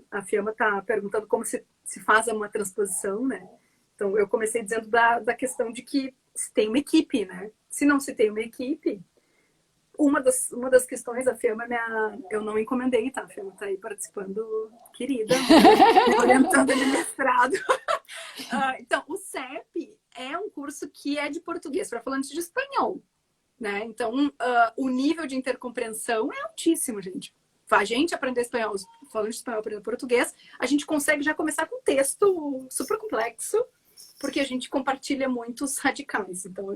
a Fiamma está perguntando como se faz uma transposição, né? Então, eu comecei dizendo da questão de que se tem uma equipe, né? Se não se tem uma equipe, uma das questões da Fiamma, eu não encomendei, tá? A Fiamma está aí participando, querida, orientando de mestrado. Então, o CEP é um curso que é de português para falantes de espanhol, né? Então, o nível de intercompreensão é altíssimo, gente. A gente aprender espanhol, falantes de espanhol aprender português, a gente consegue já começar com um texto super complexo, porque a gente compartilha muitos radicais. Então,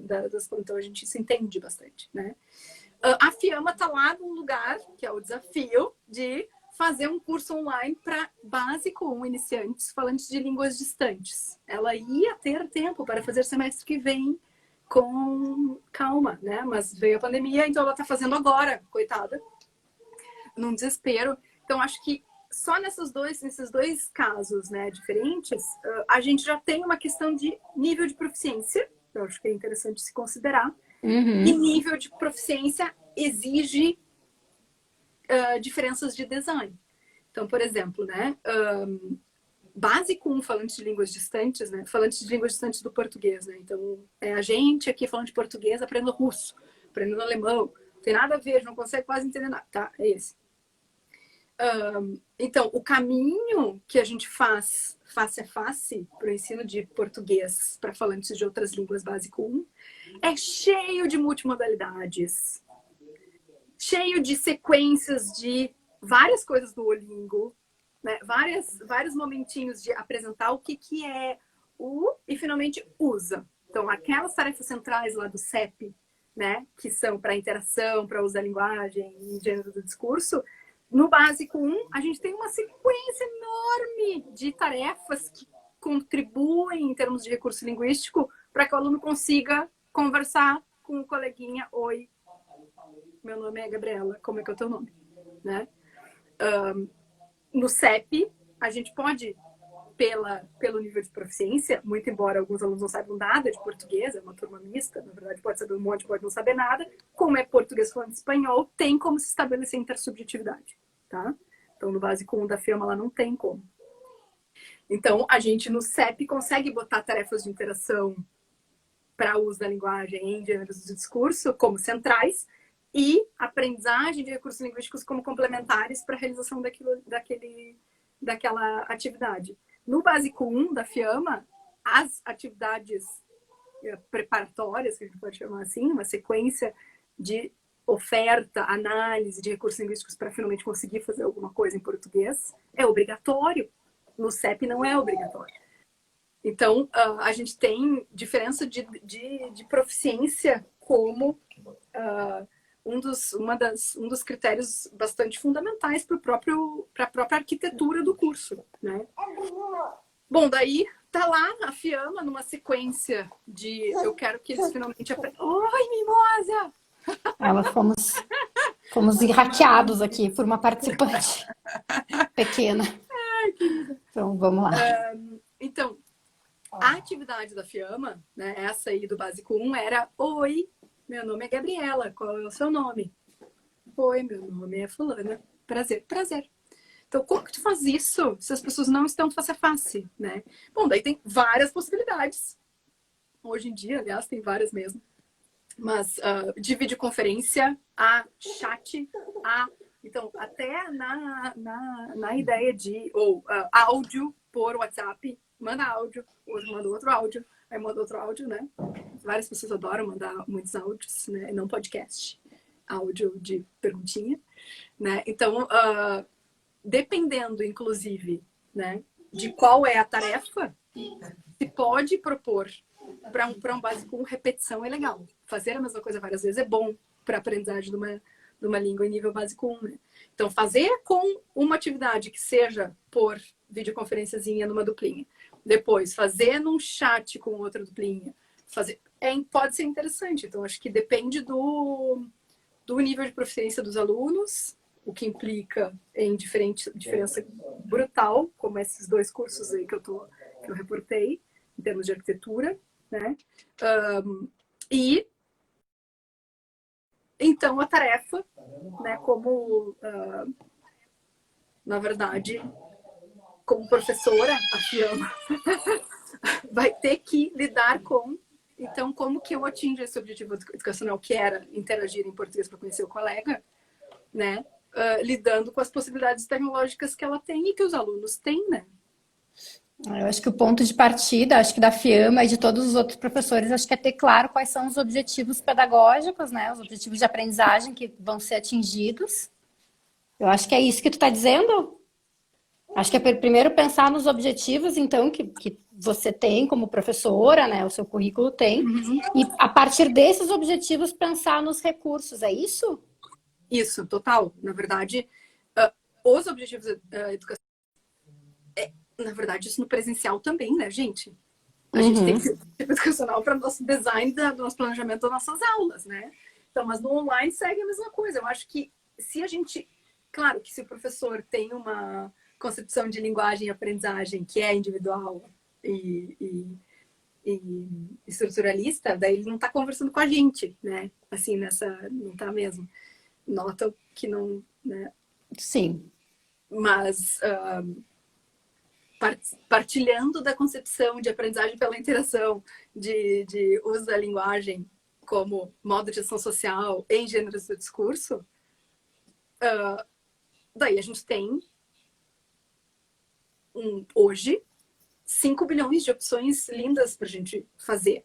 então a gente se entende bastante, né? A Fiamma está lá num lugar, que é o desafio de fazer um curso online para básico 1 iniciantes falantes de línguas distantes. Ela ia ter tempo para fazer semestre que vem com calma, né? Mas veio a pandemia, então ela está fazendo agora, coitada, num desespero. Então, acho que só nesses dois casos, né, diferentes, a gente já tem uma questão de nível de proficiência, eu acho que é interessante se considerar. E nível de proficiência exige diferenças de design. Então, por exemplo, né, básico 1 falante de línguas distantes, né, falante de línguas distantes do português, né, então a gente aqui falando de português aprendendo russo, aprendendo alemão, não tem nada a ver, não consegue quase entender nada, tá? É esse. Então, o caminho que a gente faz face a face para o ensino de português para falantes de outras línguas básico 1 é cheio de multimodalidades, cheio de sequências de várias coisas do Olingo, né? Vários momentinhos de apresentar o que é e finalmente usa. Então, aquelas tarefas centrais lá do CEP, né, que são para interação, para uso da linguagem e gênero do discurso, no básico 1, a gente tem uma sequência enorme de tarefas que contribuem em termos de recurso linguístico para que o aluno consiga conversar com o coleguinha. Oi, meu nome é Gabriela, como é que é o teu nome? Né? No CEP, a gente pode, pelo nível de proficiência, muito embora alguns alunos não saibam nada de português, é uma turma mista, na verdade pode saber um monte, pode não saber nada, como é português falando espanhol, tem como se estabelecer intersubjetividade, tá? Então, no básico 1 da Fiamma, ela não tem como. Então, a gente no CEP consegue botar tarefas de interação para uso da linguagem em gêneros de discurso como centrais e aprendizagem de recursos linguísticos como complementares para a realização daquela atividade. No básico 1 da Fiamma, as atividades preparatórias, que a gente pode chamar assim, uma sequência de oferta, análise de recursos linguísticos para finalmente conseguir fazer alguma coisa em português, é obrigatório. No CEP não é obrigatório. Então, a gente tem diferença de proficiência como um dos critérios bastante fundamentais para a própria arquitetura do curso, né? Bom, daí tá lá a Fiamma numa sequência de eu quero que eles finalmente aprendam. Oi, mimosa! Ela fomos hackeados aqui por uma participante pequena. Então, vamos lá. Então, a atividade da Fiamma, né, essa aí do Básico 1, era: oi, meu nome é Gabriela, qual é o seu nome? Oi, meu nome é fulana. Prazer, prazer. Então, como que tu faz isso se as pessoas não estão face a face, né? Bom, daí tem várias possibilidades. Hoje em dia, aliás, tem várias mesmo. Mas de videoconferência, a chat, a... Então, até na ideia de... Ou áudio por WhatsApp, manda áudio, outro manda outro áudio, aí manda outro áudio, né? Várias pessoas adoram mandar muitos áudios, né? Não podcast, áudio de perguntinha, né? Então, dependendo, inclusive, né, de qual é a tarefa, se pode propor para um básico, repetição é legal. Fazer a mesma coisa várias vezes é bom para a aprendizagem de uma língua em nível básico 1. Né? Então, fazer com uma atividade que seja por videoconferenciazinha numa duplinha. Depois, fazer num chat com outra duplinha. Pode ser interessante. Então, acho que depende do nível de proficiência dos alunos, o que implica em diferença brutal, como esses 2 cursos aí que eu reportei, em termos de arquitetura, né? E então a tarefa, né, como na verdade, como professora, a Fiamma vai ter que lidar com, então, como que eu atingo esse objetivo educacional, que era interagir em português para conhecer o colega, né? Lidando com as possibilidades tecnológicas que ela tem e que os alunos têm, né? Eu acho que o ponto de partida, acho que da Fiamma e de todos os outros professores, acho que é ter claro quais são os objetivos pedagógicos, né? Os objetivos de aprendizagem que vão ser atingidos. Eu acho que é isso que tu está dizendo. Acho que é primeiro pensar nos objetivos, então, que você tem como professora, né? O seu currículo tem. E a partir desses objetivos pensar nos recursos, é isso? Isso, total. Na verdade, os objetivos educacionais, na verdade, isso no presencial também, né, gente? A gente tem que ser educacional para o nosso design, do nosso planejamento das nossas aulas, né? Então, mas no online segue a mesma coisa. Eu acho que se a gente... Claro que se o professor tem uma concepção de linguagem e aprendizagem que é individual e estruturalista, daí ele não está conversando com a gente, né? Assim, não está mesmo. Nota que não... Né? Sim. Mas... partilhando da concepção de aprendizagem pela interação, de uso da linguagem como modo de ação social em gêneros do discurso, daí a gente tem hoje 5 bilhões de opções lindas para a gente fazer.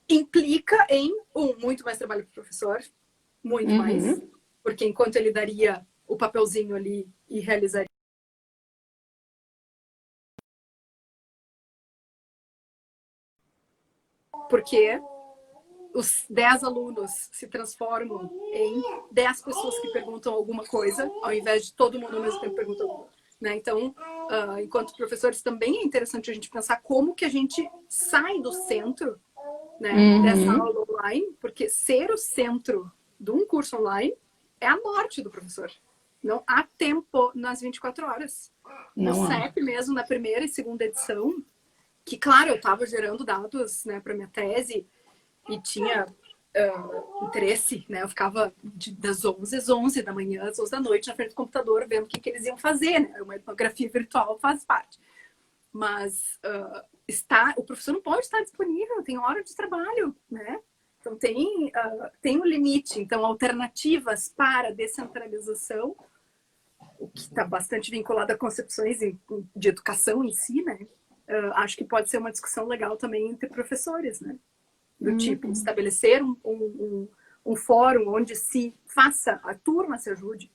Implica em muito mais trabalho para o professor, muito mais, porque enquanto ele daria o papelzinho ali e realizaria, porque os 10 alunos se transformam em 10 pessoas que perguntam alguma coisa, ao invés de todo mundo ao mesmo tempo perguntando. Né? Então, enquanto professores, também é interessante a gente pensar como que a gente sai do centro, né, dessa aula online, porque ser o centro de um curso online é a morte do professor. Não há tempo nas 24 horas. No CEP mesmo, na primeira e segunda edição, que, claro, eu estava gerando dados, né, para minha tese, e tinha interesse, né? Eu ficava das 11 às 11 da manhã, às 11 da noite, na frente do computador, vendo o que eles iam fazer, né? Uma etnografia virtual faz parte. Mas o professor não pode estar disponível, tem hora de trabalho, né? Então tem um limite. Então, alternativas para descentralização, o que está bastante vinculado a concepções de educação em si, né? Acho que pode ser uma discussão legal também entre professores, né? Do tipo, estabelecer um fórum onde se faça, a turma se ajude.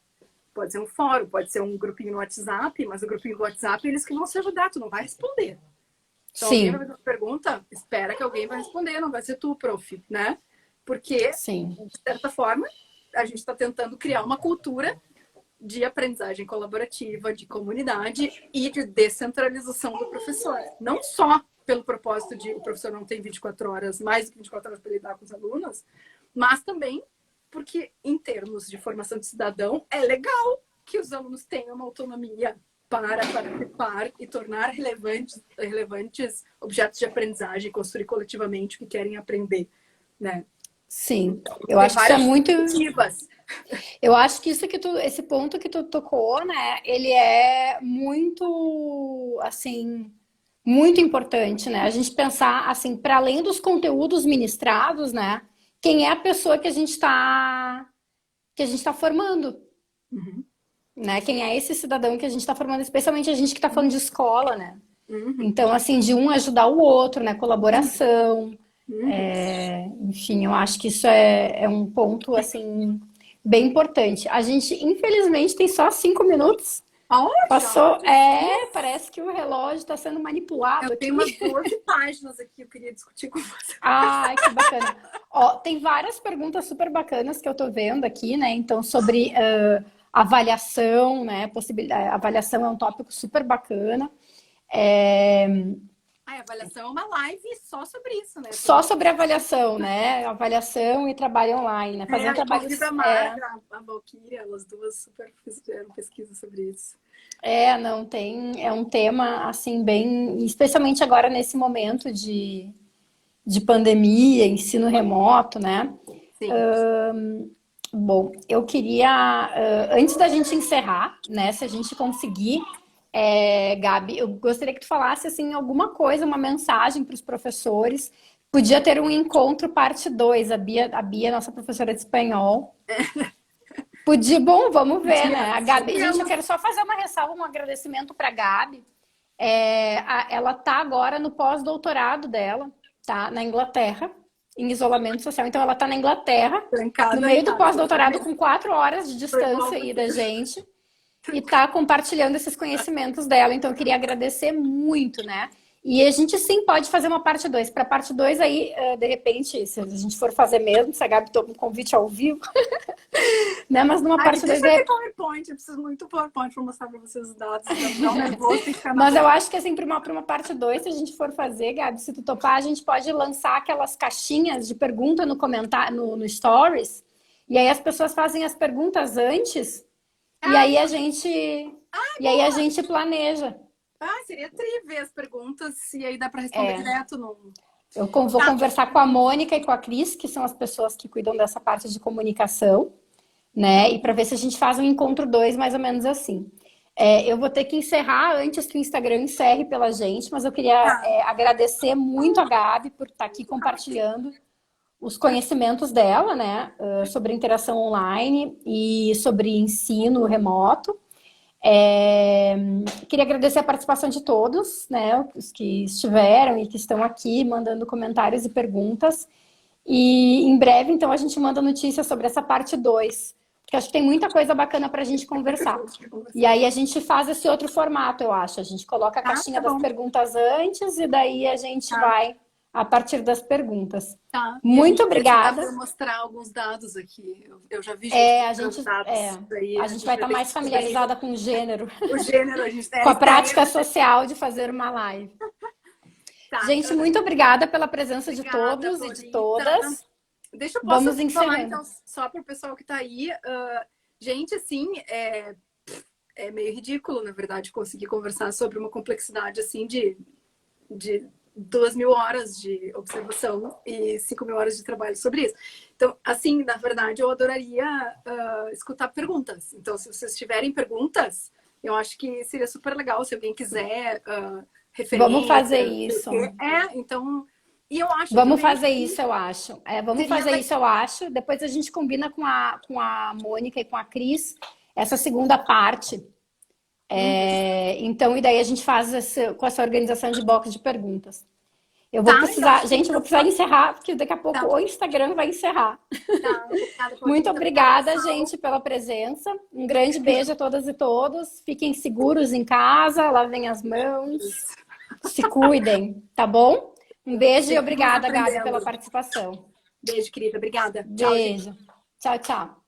Pode ser um fórum, pode ser um grupinho no WhatsApp, mas o grupinho do WhatsApp, eles que vão se ajudar, tu não vai responder. Então, alguém vai fazer uma pergunta, espera que alguém vai responder, não vai ser tu, prof, né? Porque, de certa forma, a gente está tentando criar uma cultura de aprendizagem colaborativa, de comunidade e de descentralização do professor. Não só pelo propósito de o professor não tem 24 horas, mais do que 24 horas para lidar com os alunos, mas também porque, em termos de formação de cidadão, é legal que os alunos tenham uma autonomia para participar e tornar relevantes objetos de aprendizagem, construir coletivamente o que querem aprender, né? Sim, eu acho que isso é muito... perspectivas. Eu acho que esse ponto que tu tocou, né, ele é muito, assim, muito importante, né? A gente pensar, assim, para além dos conteúdos ministrados, né, quem é a pessoa que a gente está formando, Uhum. né? Quem é esse cidadão que a gente está formando, especialmente a gente que está falando de escola, né? Uhum. Então, assim, de um ajudar o outro, né? Colaboração. Uhum. Enfim, eu acho que isso é um ponto, assim, bem importante. A gente, infelizmente, tem só 5 minutos. Passou, parece que o relógio está sendo manipulado eu aqui. tenho umas 12 páginas aqui que eu queria discutir com você. Ai, que bacana. Ó, tem várias perguntas super bacanas que eu tô vendo aqui, né? Então, sobre avaliação, né? Avaliação é um tópico super bacana. A avaliação é uma live só sobre isso, né? Só sobre avaliação, né? Avaliação e trabalho online, né? Fazendo trabalhos. Inclusive a Marga, a Valquíria, elas duas super fizeram pesquisa sobre isso. Não tem. É um tema, assim, bem. Especialmente agora nesse momento de pandemia, ensino remoto, né? Sim. Bom, eu queria, antes da gente encerrar, né? Se a gente conseguir, Gabi, eu gostaria que tu falasse, assim, alguma coisa, uma mensagem para os professores. Podia ter um encontro parte 2, a Bia, nossa professora de espanhol. Podia, bom, vamos ver, né? A Gabi, gente, eu quero só fazer uma ressalva, um agradecimento para a Gabi. Ela tá agora no pós-doutorado dela, tá? Na Inglaterra, em isolamento social. Então, ela tá na Inglaterra, Trancada no meio em do casa, pós-doutorado, com 4 horas de distância aí da gente, e tá compartilhando esses conhecimentos dela. Então, eu queria agradecer muito, né? E a gente sim pode fazer uma parte 2. Para parte 2 aí, de repente, se a gente for fazer mesmo, se a Gabi toma um convite ao vivo, né? Mas numa parte 2 deixa eu ter PowerPoint, eu preciso muito PowerPoint para mostrar para vocês os dados. Não nervoso, tem que ficar Mas eu acho que assim, para uma parte 2, se a gente for fazer, Gabi, se tu topar, a gente pode lançar aquelas caixinhas de pergunta no comentário, no Stories, e aí as pessoas fazem as perguntas antes, e aí a gente planeja. Seria tri ver as perguntas e aí dá para responder direto no... Eu vou conversar com a Mônica e com a Cris, que são as pessoas que cuidam dessa parte de comunicação, né? E para ver se a gente faz um encontro 2, mais ou menos assim. Eu vou ter que encerrar antes que o Instagram encerre pela gente, mas eu queria agradecer muito a Gabi por estar aqui compartilhando os conhecimentos dela, né? Sobre interação online e sobre ensino remoto. Queria agradecer a participação de todos, né? Os que estiveram e que estão aqui mandando comentários e perguntas. E em breve, então, a gente manda notícias sobre essa parte 2, porque acho que tem muita coisa bacana para a gente conversar. E aí a gente faz esse outro formato, eu acho. A gente coloca a caixinha das perguntas antes e daí a gente vai a partir das perguntas. Muito obrigada. Vou mostrar alguns dados aqui. Eu já vi a gente vai estar mais familiarizada com o gênero. O gênero, a gente com a prática social de fazer uma live. Gente, muito obrigada pela presença de todos e de todas. Deixa eu Vamos falar, encerrando. então, só para o pessoal que está aí. Gente, assim, é meio ridículo, na verdade, conseguir conversar sobre uma complexidade, assim, de 2.000 horas de observação e 5.000 horas de trabalho sobre isso. Então, assim, na verdade, eu adoraria escutar perguntas. Então, se vocês tiverem perguntas, eu acho que seria super legal se alguém quiser referência. Vamos fazer isso. Então... E eu acho vamos fazer isso, eu acho. Vamos fazer isso, eu acho. Depois a gente combina com a Mônica e com a Cris essa segunda parte. Então, e daí a gente faz com essa organização de box de perguntas. Eu vou precisar, gente, eu vou precisar encerrar, porque daqui a pouco o Instagram vai encerrar. Muito obrigada, gente, pela presença. Um grande beijo a todas e todos. Fiquem seguros em casa, lavem as mãos, se cuidem, tá bom? Um beijo e obrigada, Gabi, pela participação. Beijo, querida. Obrigada. Beijo. Tchau, tchau.